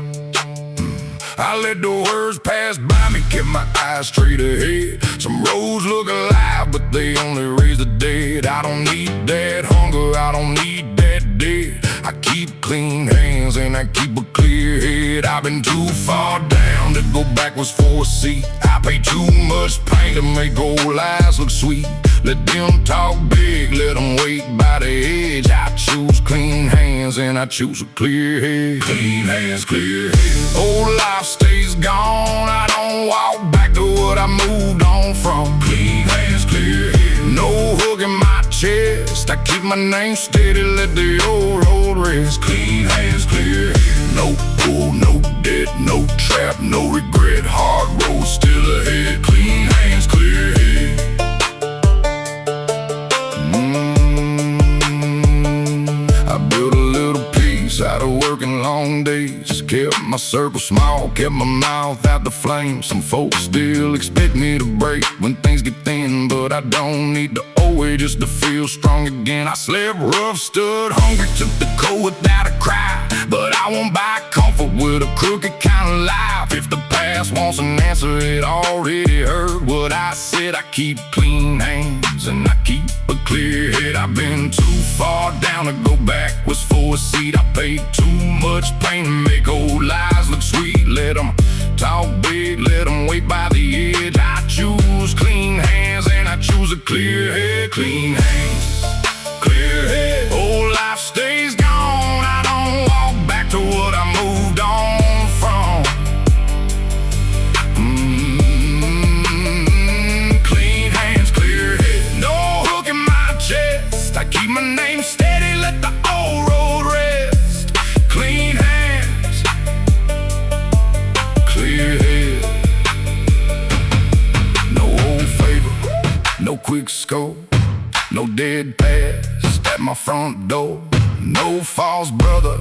I let the words pass by me, kept my eyes straight ahead. Some roads look alive, but they only raise the dead. I don't need that hunger, I don't need that dead. I keep clean hands and I keep a clear head. I've been too far down to go backwards for a seat. I pay too much pain to make old lies look sweet. Let them talk big, let them wait by the edge. I choose clean hands and I choose a clear head. Clean hands, clear head. Old life stays gone, I don't walk back to what I moved on from. Clean hands, clear head. No hook in my chest, I keep my name steady, let the old road rest. Clean hands, clear head. No pull, no debt, no trap, no regret. Hard road still ahead. Clean hands, clear head. I built a little peace out of working long days. Kept my circle small, kept my mouth out the flame. Some folks still expect me to break when things get thin, but I don't need to always just to feel strong again. I slept rough, stood hungry, took the cold without a cry. But I won't buy comfort with a crooked kind of life. If the past wants an answer, it already heard what I said. I keep clean hands and I keep a clear head. I've been too far down to go backwards for a seat. I paid too much pain to make old lies look sweet. Let them Talk big, let them wait by the edge. I choose clean hands and I choose a clear head. Clean hands, clear head. Old life stays gone. I don't walk back to what I moved on from. Clean hands, clear head. No hook in my chest. I keep my name steady, let the old road rest. Clean hands, clear head. No old favor, no quick scope, no dead past at my front door. No false brother,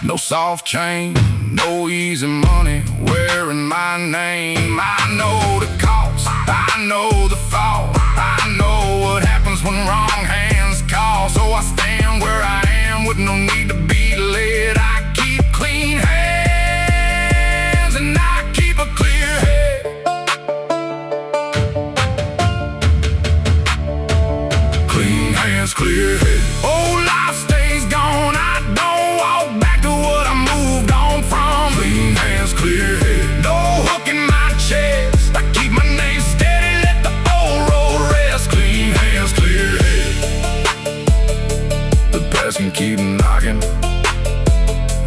no soft chain, no easy money wearing my name. I know the cost, I know the fall, I know what happens when wrong hands call. So I stand where I am with no need to be led. I keep clean hands and I keep a clear head. Clean hands, clear head. Old life stays gone. I don't walk back to what I moved on from. Clean hands, clear head. No hook in my chest. I keep my name steady, let the old road rest. Clean hands, clear head. The past can keep knocking.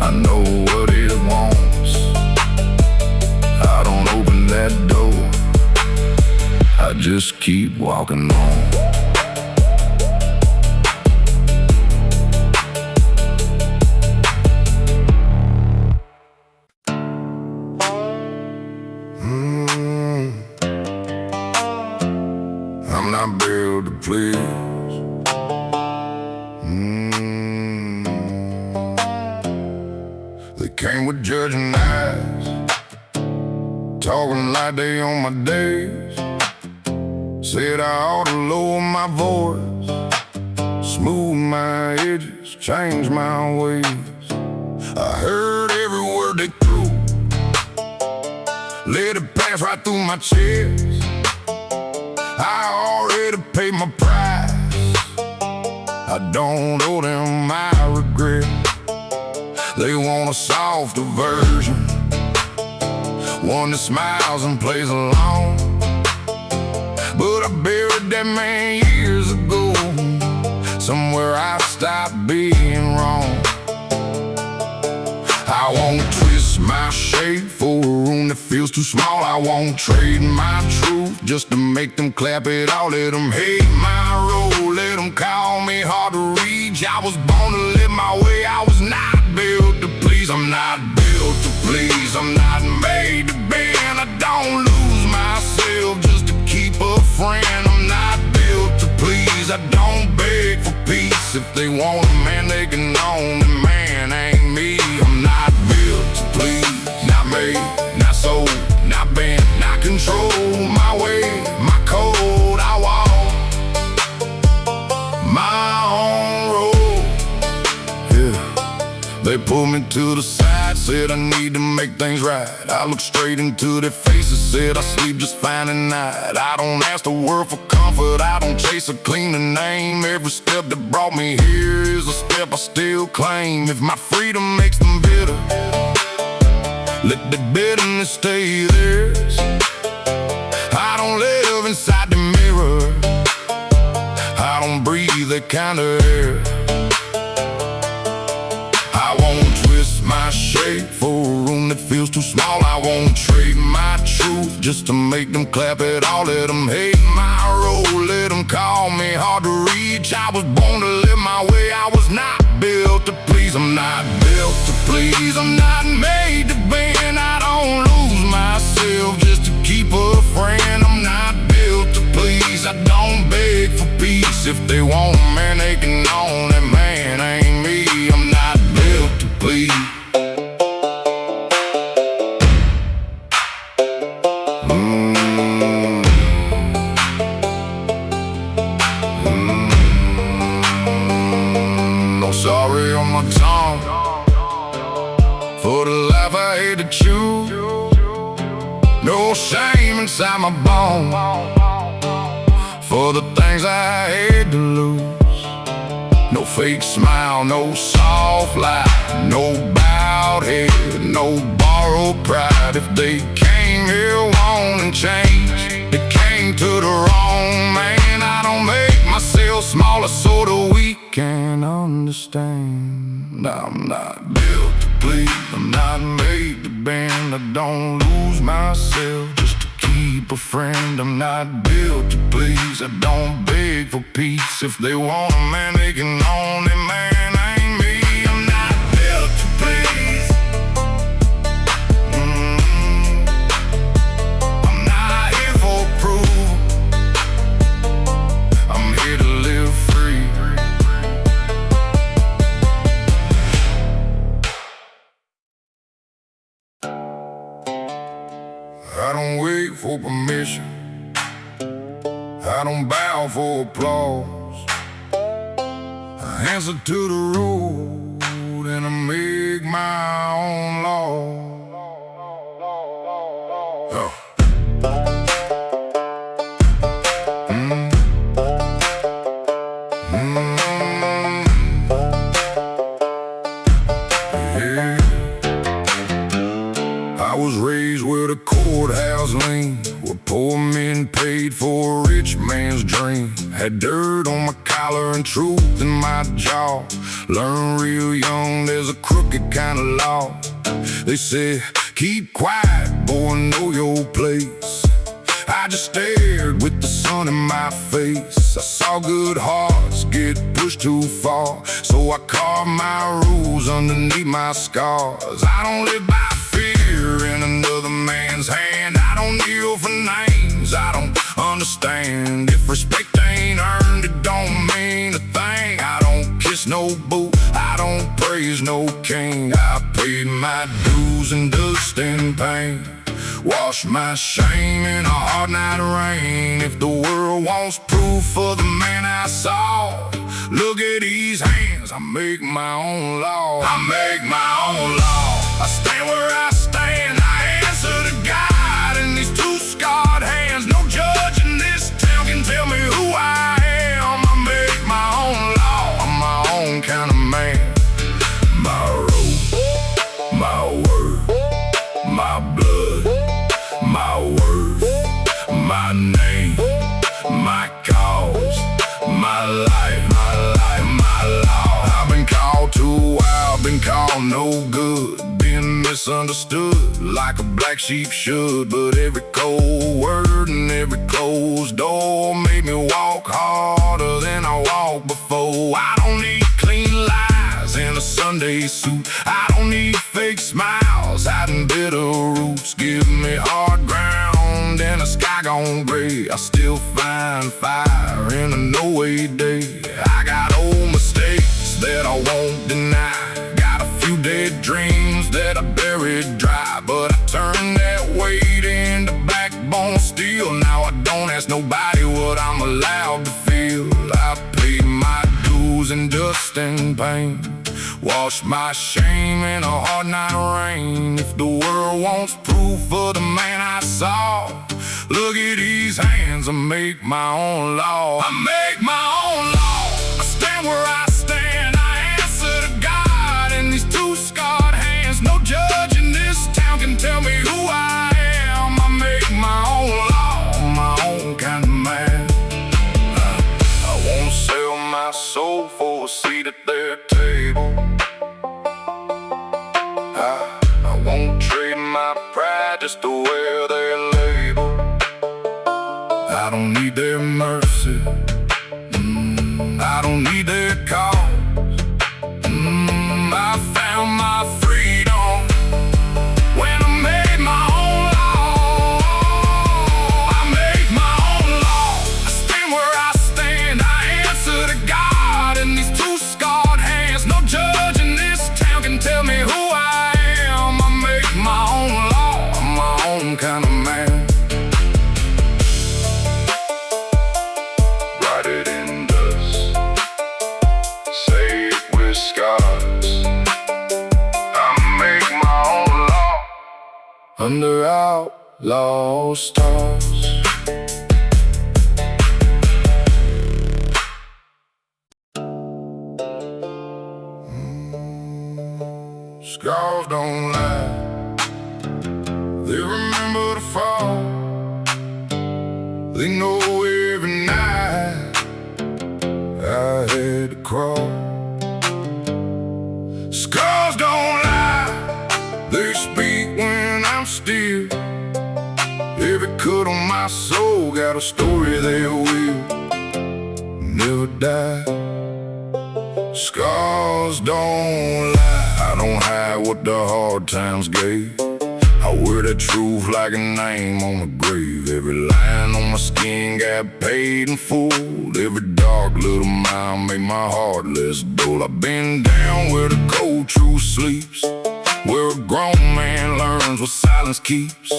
I know what it wants. I don't open that door. I just keep walking on. I'm not built to please. They came with judging eyes, talking like they on my days. Said I ought to lower my voice, smooth my edges, change my ways. I heard every word they threw, let it pass right through my chest. I already paid my price. I don't owe them my regret. They want a softer version, one that smiles and plays along. But I buried that man years ago, somewhere I stopped being wrong. I won't twist my shape for a room that feels too small. I won't trade my truth just to make them clap it all. Let them hate my road, let them call me hard to reach. I was born to live my way, I was not built to please. I'm not built to please, I'm not made to bend. I don't lose myself just to keep a friend. I'm not built to please, I don't beg for peace. If they want a man, they can own the man, ain't me. I'm not built to please, not made, not sold, not bent, not control. My way, my code, I walk my own road. Yeah. They pulled me to the side, said I need to make things right. I looked straight into their faces, said I sleep just fine at night. I don't ask the world for comfort, I don't chase a cleaner name. Every step that brought me here is a step I still claim. If my freedom makes them bitter, let the bitterness stay theirs. I don't live inside the mirror, I don't breathe that kind of air. I won't twist my shape for a room that feels too small. I won't trade my truth just to make them clap it all. Let them hate my road, let them call me hard to reach. I was born to live my way, I was not built to please. I'm not built to please, I'm not made to bend. I don't lose myself just to keep a friend. I'm not built to please, I don't beg for peace. If they want a man, they can own that man, ain't me. I'm not built to please. No sorry on my tongue for the life I hate to choose. No shame inside my bones for the things I hate to lose. No fake smile, no soft lie, no bowed head, no borrowed pride. If they can't it won't change. It came to the wrong man. I don't make myself smaller so the weak can understand. I'm not built to please, I'm not made to bend. I don't lose myself just to keep a friend. I'm not built to please, I don't beg for peace. If they want a man, they can only man. Ain't me, I'm not built to please. I'm not here for approval, I'm here to live free. I don't wait for permission, I don't bow for applause. I answer to the road and I make my own law. Oh. Yeah. I was raised where the courthouse leaned, where poor men paid for a rich man's dream. Had dirt on my collar and truth in my jaw. Learned real young there's a crooked kind of law. They said, keep quiet, boy, know your place. I just stared with the sun in my face. I saw good hearts get pushed too far, so I carved my rules underneath my scars. I don't live by fear in another man's hand. I don't kneel for names I don't understand. If respect ain't earned, it don't mean a thing. I don't kiss no boot, I don't praise no king. I paid my dues in dust and pain, wash my shame in a hard night of rain. If the world wants proof for the man I saw, look at these hands, I make my own law. I make my own law. I stand where I stand, I answer to God in these two scarred hands. No judge in this town can tell me who I am. I make my own law, I'm my own kind of man. My road, my word, my blood, my worth, my name, my cause, my life, my law. I've been called too wild, been called no good, been misunderstood like a black sheep should. But every cold word and every closed door made me walk harder than I walked before. I don't need clean lies in a Sunday suit, I don't need fake smiles hiding bitter roots. Give me hard ground and a sky gone gray, I still find fire in a no-way day. I got old mistakes that I won't deny, got a few dead dreams that I buried dry. But I turned that weight into backbone steel. Now I don't ask nobody what I'm allowed to feel. I paid my dues in dust and pain, wash my shame in a hard night of rain. If the world wants proof for the man I saw, look at these hands, I make my own law. I make my own law. I stand where I stand, I answer to God in these two scarred hands. No judge in this town can tell me who I am. I make my own law, I'm my own kind of man. I won't sell my soul for a seat at their table. I won't trade my pride just to wear their label. I don't need their mercy, I don't need their cause. I found my freedom when I made my own law. I make my own law. I stand where I stand, I answer to God in these two scarred hands. No judge in this town can tell me who I am. I make my own law, I'm my own kind of man. Write it in dust, say it with scars. I make my own law under outlaw stars. Scars don't lie, they remember the fire. They know every night I had to crawl. Scars don't lie, they speak when I'm still. Every cut on my soul got a story that will never die. Scars don't lie, I don't hide what the hard times gave. I wear that truth like a name on a grave. Every line on my skin got paid in full. Every dark little mile made my heart less dull. I've been down where the cold truth sleeps, where a grown man learns what silence keeps.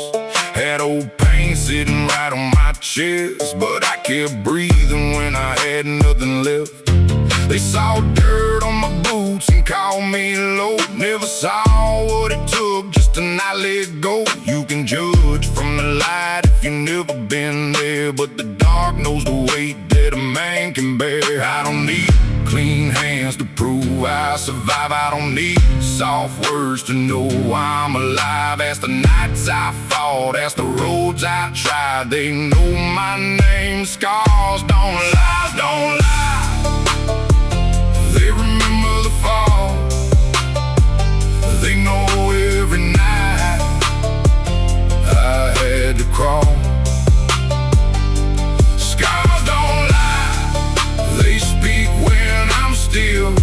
Had old pain sitting right on my chest, but I kept breathing when I had nothing left. They saw dirt on my boots and called me low. Never saw what it took just to not let go. You can judge from the light if you've never been there, but the dark knows the weight that a man can bear. I don't need clean hands to prove I survive. I don't need soft words to know I'm alive. Ask the nights I fought, ask the roads I tried. They know my name. Scars don't lie, don't lie. They remember the fall. They know every night I had to crawl. Scars don't lie, they speak when I'm still.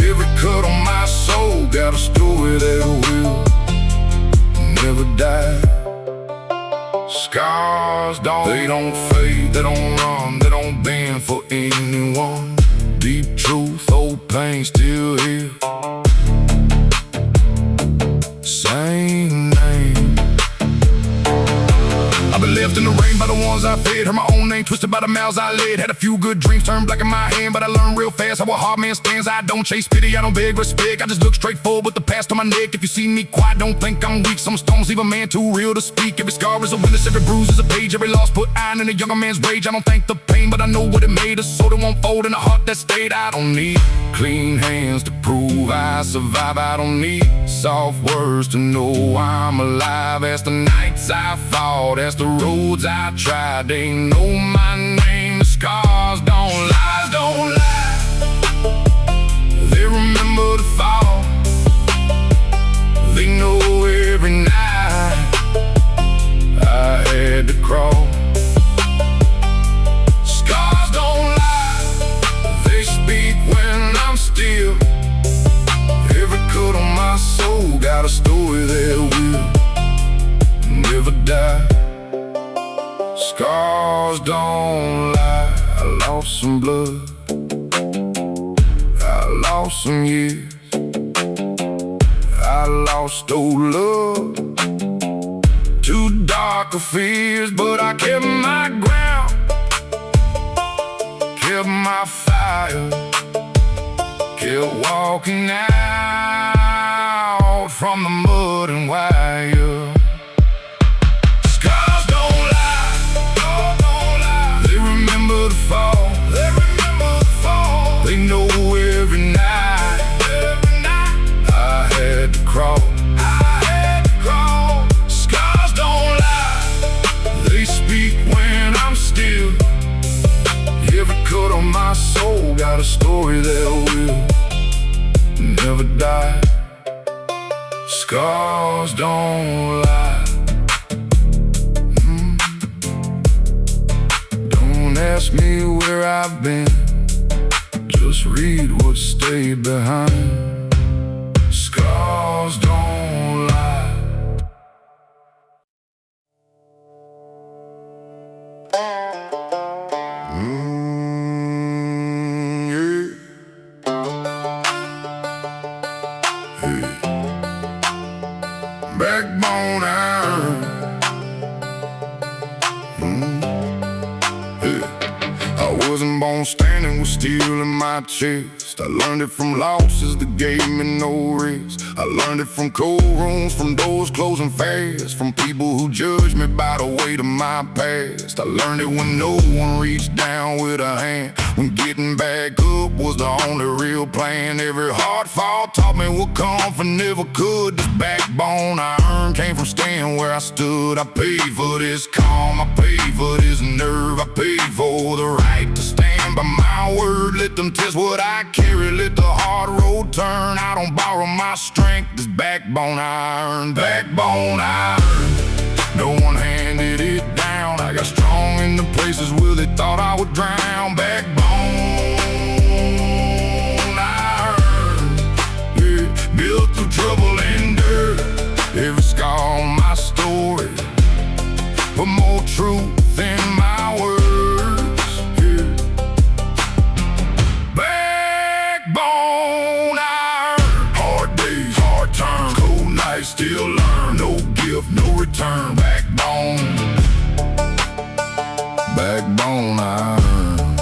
Every cut on my soul got a story that will never die. Scars they don't fade, they don't run, they don't bend for anyone. Deep truth, old pain still here. Same name. I've been left in the rain by the ones I fed. Heard my own name twisted by the mouths I led. Had a few good dreams turned black in my hand, but I learned real fast how a hard man stands. I don't chase pity, I don't beg respect. I just look straight forward with the past on my neck. If you see me quiet, don't think I'm weak. Some stones leave a man too real to speak. Every scar is a witness, every bruise is a page. Every loss put iron in a younger man's rage. I don't thank the pain, but I know what it made. A soul that won't fold and a heart that stayed. I don't need clean hands to prove I survive. I don't need soft words to know I'm alive. Ask the nights I fought, ask the roads I tried. They know my name. The scars don't lie, don't lie. They remember the fall. They know every night I had to crawl. Scars don't lie, they speak when I'm still. Every cut on my soul got a story that will never die. Scars don't lie, I lost some blood, I lost some years, I lost old love to darker fears, but I kept my ground, kept my fire, kept walking out from the mud and wire. Scars don't lie, don't lie. They remember the fall, they remember the fall. They know every night I had to crawl, I had to crawl. Scars don't lie, they speak when I'm still. Every cut on my soul got a story that will never die. Scars don't lie. Don't ask me where I've been, just read what stayed behind. Scars don't lie. Backbone iron. I wasn't born standing with steel in my chest. I learned it from losses that gave me no rest. I learned it from cold rooms, from doors closing fast, from people who judged me by the weight of my past. I learned it when no one reached down with a hand, when getting back up was the only real plan. Every hard fall taught me what comfort never could. This backbone I earned came from staying where I stood. I paid for this calm, I paid for this nerve, I paid for the right to stand by my word. Let them test what I carry, let the hard road turn. I don't borrow my strength, this backbone I earned. Backbone I earned, no one handed it down. I got strong in the places where they thought I would drown. Backbone I earned, yeah, built through trouble and dirt. Every scar on my story put more truth in my words, yeah. Backbone I earned, hard days, hard times, cold nights, still learn. No gift, no return. Backbone, backbone I earned,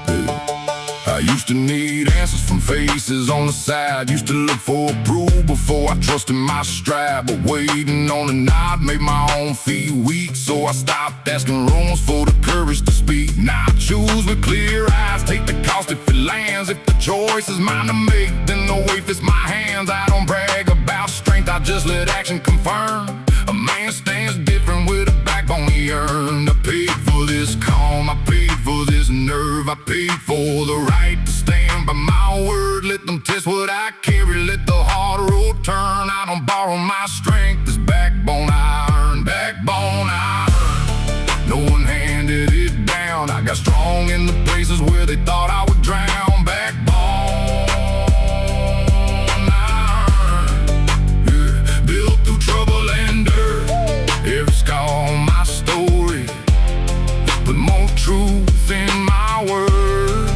yeah. I used to need answers from faces on the side. Used to look for approval before I trusted my stride. But waiting on a nod made my own feet weak, so I stopped asking rooms for the courage to speak. Now I choose with clear eyes, take the cost if it lands. If the choice is mine to make, then the weight fits my hands. I don't brag about strength, I just let action confirm. A man stands different with a backbone he earned. I paid for this calm, I paid for this nerve, I paid for the right to stand by my word. Let them test what I carry, let the hard road turn. I don't borrow my strength, this backbone I earned. Backbone I earned, no one handed it down. I got strong in the places where they thought I would drown. Backbone I earned, yeah, built through trouble and dirt. Every scar on my story put more truth in my words.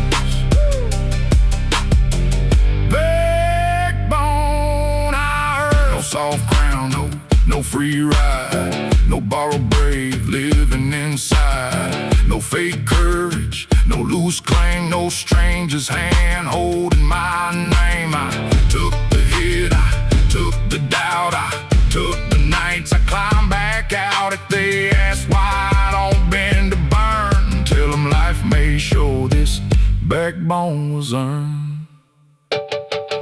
Backbone I earned, no soft ground, no free ride, no borrowed brave living inside. No fake courage, no loose claim, no stranger's hand holding my name. I took the hit, I took the doubt, I took the nights I climbed back out. If they ask why I don't bend to burn, tell them life made sure this backbone was earned.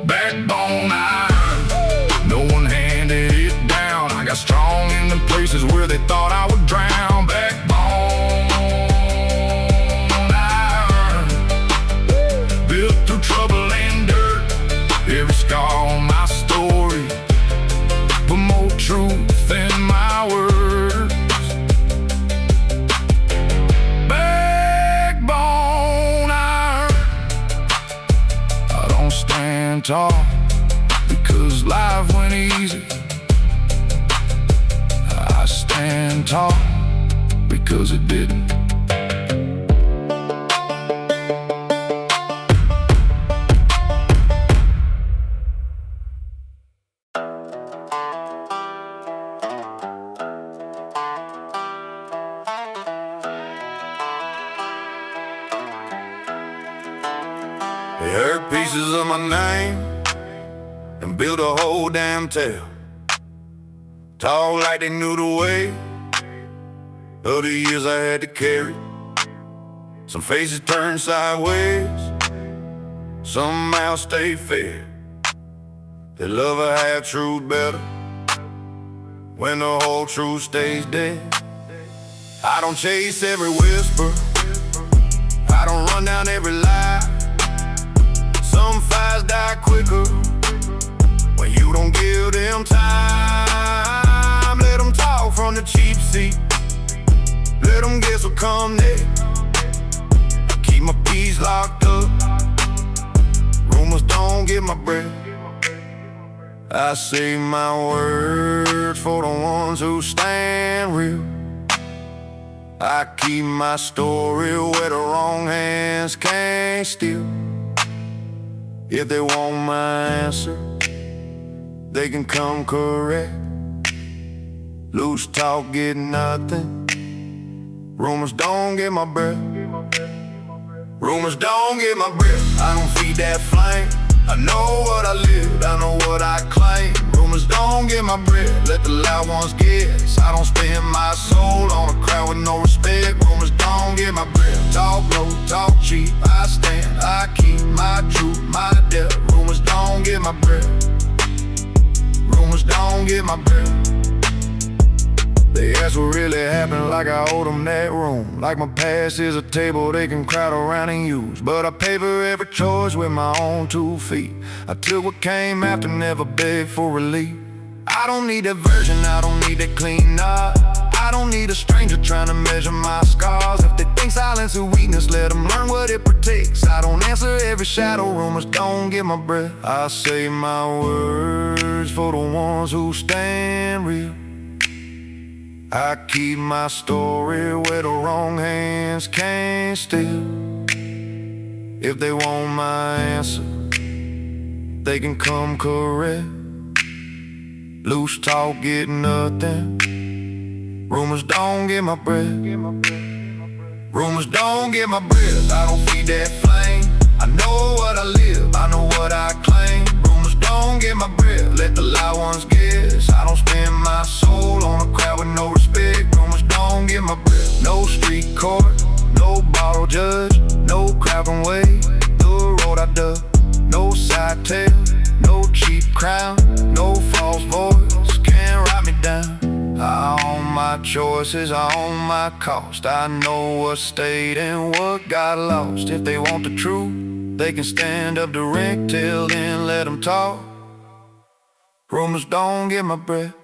Backbone I earned, no one handed it down. I got strong in the places where they thought I would drown. Backbone I earned, built through trouble and dirt. Every scar on my story put more truth in my words. Backbone I earned, I don't stand tall because life went easy. I stand tall because it didn't. They heard pieces of my name and built a whole damn tale. Talk like they knew the way of the years I had to carry. Some faces turned sideways, some mouths stayed fair. They love a half-truth better when the whole truth stays dead. I don't chase every whisper, I don't run down every lie. Some fights die quicker when you don't give them time. Let them talk from the cheap seat, let them guess what come next. Keep my peace locked up, rumors don't get my breath. I say my words for the ones who stand real. I keep my story where the wrong hands can't steal. If they want my answer, they can come correct. Loose talk get nothing, rumors don't get my breath. Rumors don't get my breath. I don't feed that flame, I know what I live, I know what I claim. Rumors don't get my breath, let the loud ones guess. I don't spend my soul on a crowd with no respect. Rumors don't get my breath. Talk low, talk cheap, I stand don't get my breath. They ask what really happened, like I owed them that room. Like my past is a table they can crowd around and use. But I pay for every choice with my own 2 feet. I took what came after, never begged for relief. I don't need that version, I don't need that clean up. I don't need a stranger trying to measure my scars. If they think silence is weakness, let them learn what it protects. I don't answer every shadow, rumors don't get my breath. I say my words for the ones who stand real. I keep my story where the wrong hands can't steal. If they want my answer, they can come correct. Loose talk get nothing. Rumors don't get my breath. Rumors don't get my breath. I don't feed that flame. I know what I live, I know what I claim. Rumors don't get my breath, let the loud ones guess. I don't spend my soul on a crowd with no respect. Rumors don't get my breath. No street court, no borrowed judge, no crowd can wait the road I dug. No side tail, no cheap crown, no false voice can't write me down. I own my choices, I own my cost. I know what stayed and what got lost. If they want the truth, they can stand up direct. Till then, let them talk. Rumors don't get my breath.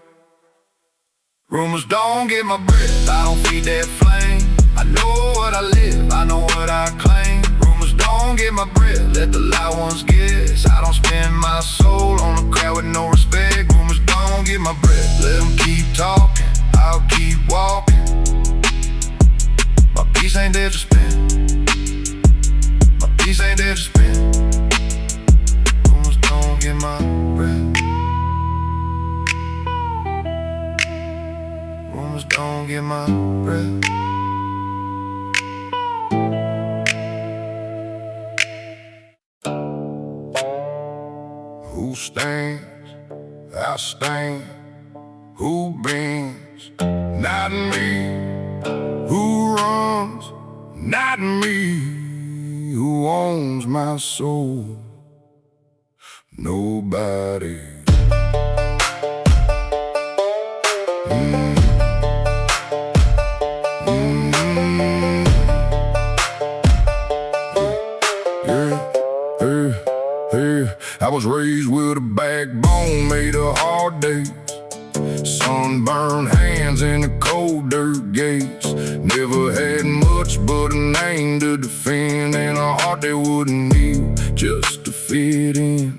Rumors don't get my breath. I don't feed that flame. I know what I live, I know what I claim. Rumors don't get my breath, let the loud ones guess. I don't spend my soul on a crowd with no respect. Rumors don't get my breath, let them keep talking, I'll keep walking. My peace ain't there to spend. My peace ain't there to spend. Rumors don't get my breath. Rumors don't get my breath. Who stands? I stand. Who bends? Not me. Who runs? Not me. Who owns my soul? Nobody. I was raised with a backbone made of hard days. Sunburned hands in the cold dirt gates. Never had much but a name to defend, and a heart they wouldn't heal just to fit in.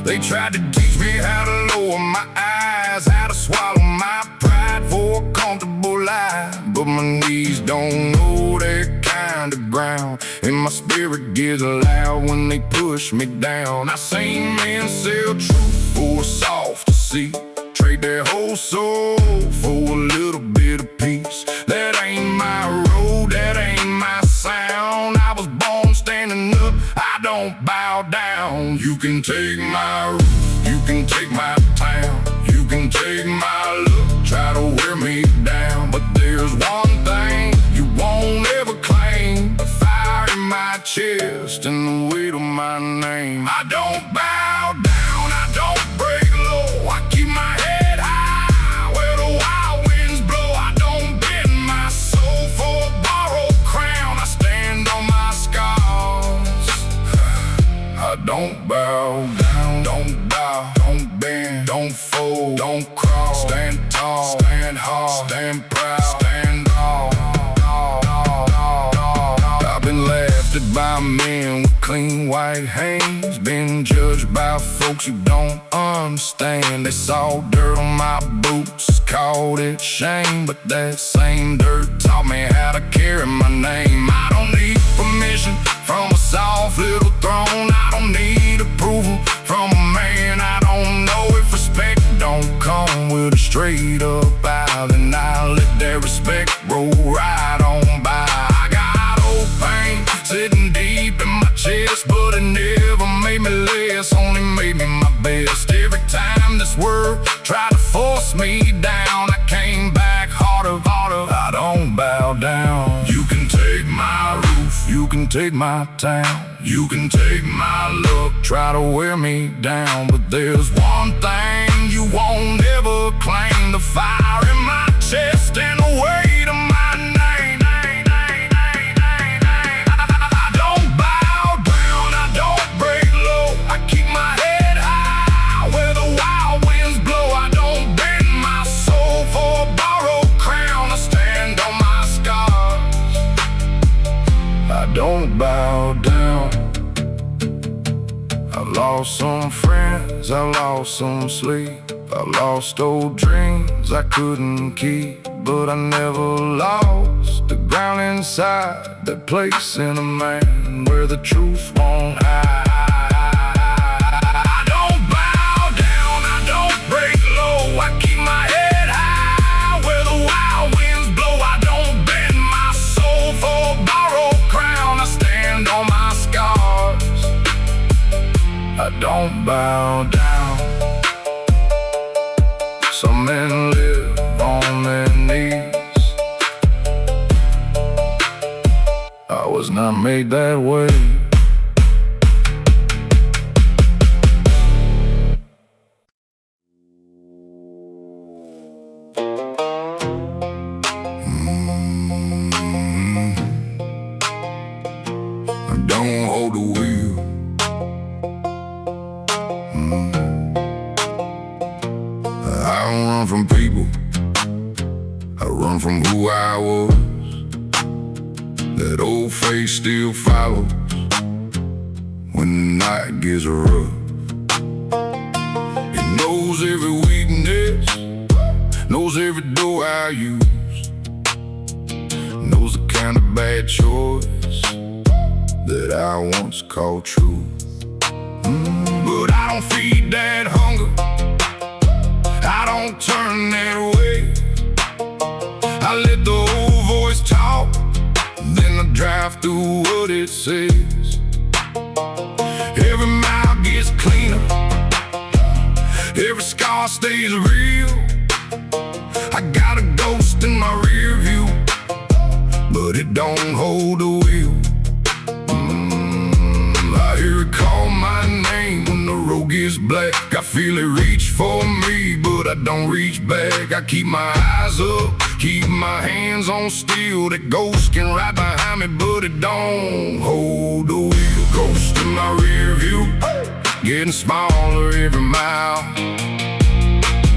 They tried to teach me how to lower my eyes, how to swallow my pride for a comfortable life. But my knees don't know that kind of ground, and my spirit gets loud when they push me down. I seen men sell truth for a soft to see, trade their whole soul for a little bit of peace. That ain't my road, that ain't my sound. I was born standing up, I don't bow down. You can take my roof, you can take my town, you can take my look, try to wear me down. But there's one thing you won't ever claim: the fire in my chest and the weight of my name. I don't bow down, I don't break low. I keep my head high where the wild winds blow. I don't bend my soul for a borrowed crown. I stand on my scars. I don't bow down, don't bow, don't bend, don't fold, don't crawl. Stand tall, stand hard, stand proud, stand tall. I've been laughed at by men with clean white hands, been judged by folks who don't understand. They saw dirt on my boots, called it shame, but that same dirt taught me how to carry my name. I don't need permission from a soft little throne. I don't need approval from a man I don't know. If respect don't come with a straight up bow, then I'll let that respect roll right on by. I got old pain sitting deep in my chest, but it never made me less, only made me my best. Every time this world tried to force me down, I came back harder, harder. I don't bow down. You can take my roof, you can take my town, you can take my look, try to wear me down. But there's one thing you won't ever claim the fire in my chest and the weight of my name. I don't bow down, I don't break low. I keep my head high where the wild winds blow. I don't bend my soul for a borrowed crown. I stand on my scars. I don't bow down. I lost some friends, I lost some sleep. I lost old dreams I couldn't keep. But I never lost the ground inside, that place in a man where the truth won't hide. I don't bow down, I don't break low. I keep my head high where the wild winds blow. I don't bend my soul for a borrowed crown. I stand on my scars. I don't bow down. Some men live on their knees. I was not made that way. I don't hold the wheel. I don't run from people, I run from who I was. That old face still follows when the night gets rough. It knows every weakness, knows every door I use, knows the kind of bad choice that I once called truth. But I don't feed that hunger, I don't turn that way. I let the old voice talk, then I drive through what it says. Every mile gets cleaner, every scar stays real. I got a ghost in my rear view, but it don't hold the wheel. I hear it call my name when the road gets black. I feel it reach for me, but I don't reach back. I keep my eyes up, keep my hands on steel. That ghost can ride behind me, but it don't hold the wheel. Ghost in my rear view, getting smaller every mile.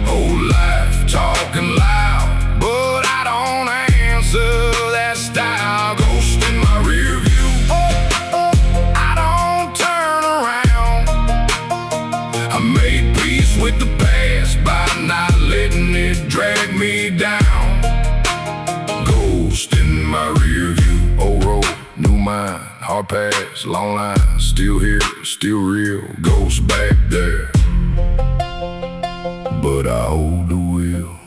Whole life talking loud, but I don't answer that style. Ghost in my rear view, with the past by not letting it drag me down. Ghost in my rear view, old road, new mind, hard pass, long line, still here, still real. Ghost back there, but I hold the wheel.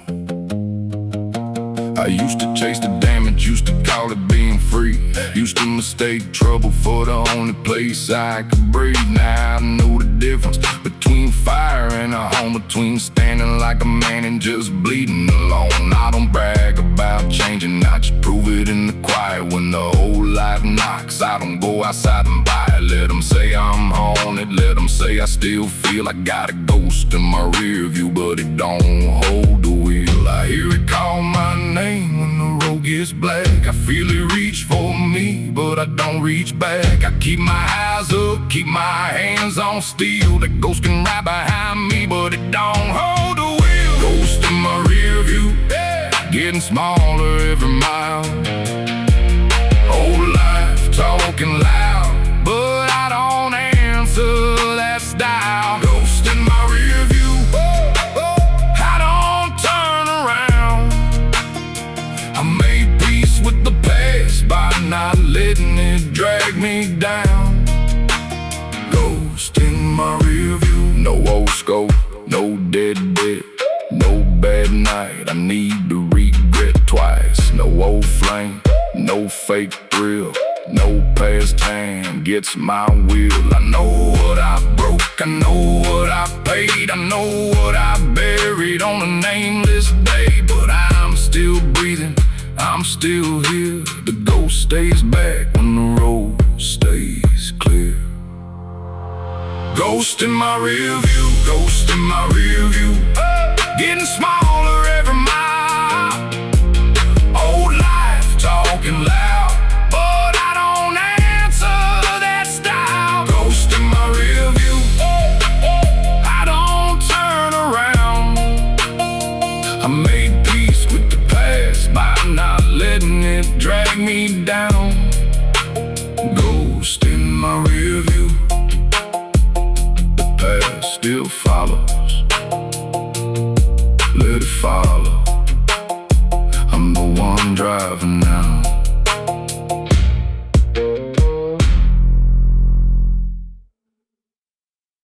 I used to chase the damage, used to call it being free. Used to mistake trouble for the only place I could breathe. Now I know the difference between fire and a home, between standing like a man and just bleeding alone. I don't brag about changing, I just prove it in the quiet. When the whole life knocks, I don't go outside and buy it. Let them say I'm haunted, let them say I still feel I got a ghost in my rear view, but it don't hold the wheel. I hear it call my name when the road gets black. I feel it reach for me, but I don't reach back. I keep my eyes up, keep my hands on steel. That ghost can ride behind me, but it don't hold the wheel. Ghost in my rear view, getting smaller every mile. Whole life talking loud, but I don't answer that style. Ghost in my rear view, I don't turn around. I made peace with the past by not letting it drag me down. Ghost in my rear view, no old scope, no dead, no bad night I need to regret twice. No old flame, no fake thrill, no past time gets my will. I know what I broke, I know what I paid, I know what I buried on a nameless day. But I'm still breathing, I'm still here. The ghost stays back when the road stays clear. Ghost in my rear view, Ghost in my rear view, getting smaller every mile. Old life talking loud, but I don't answer that style. Ghost in my rear view, I don't turn around. I made peace with the past by not letting it drag me down.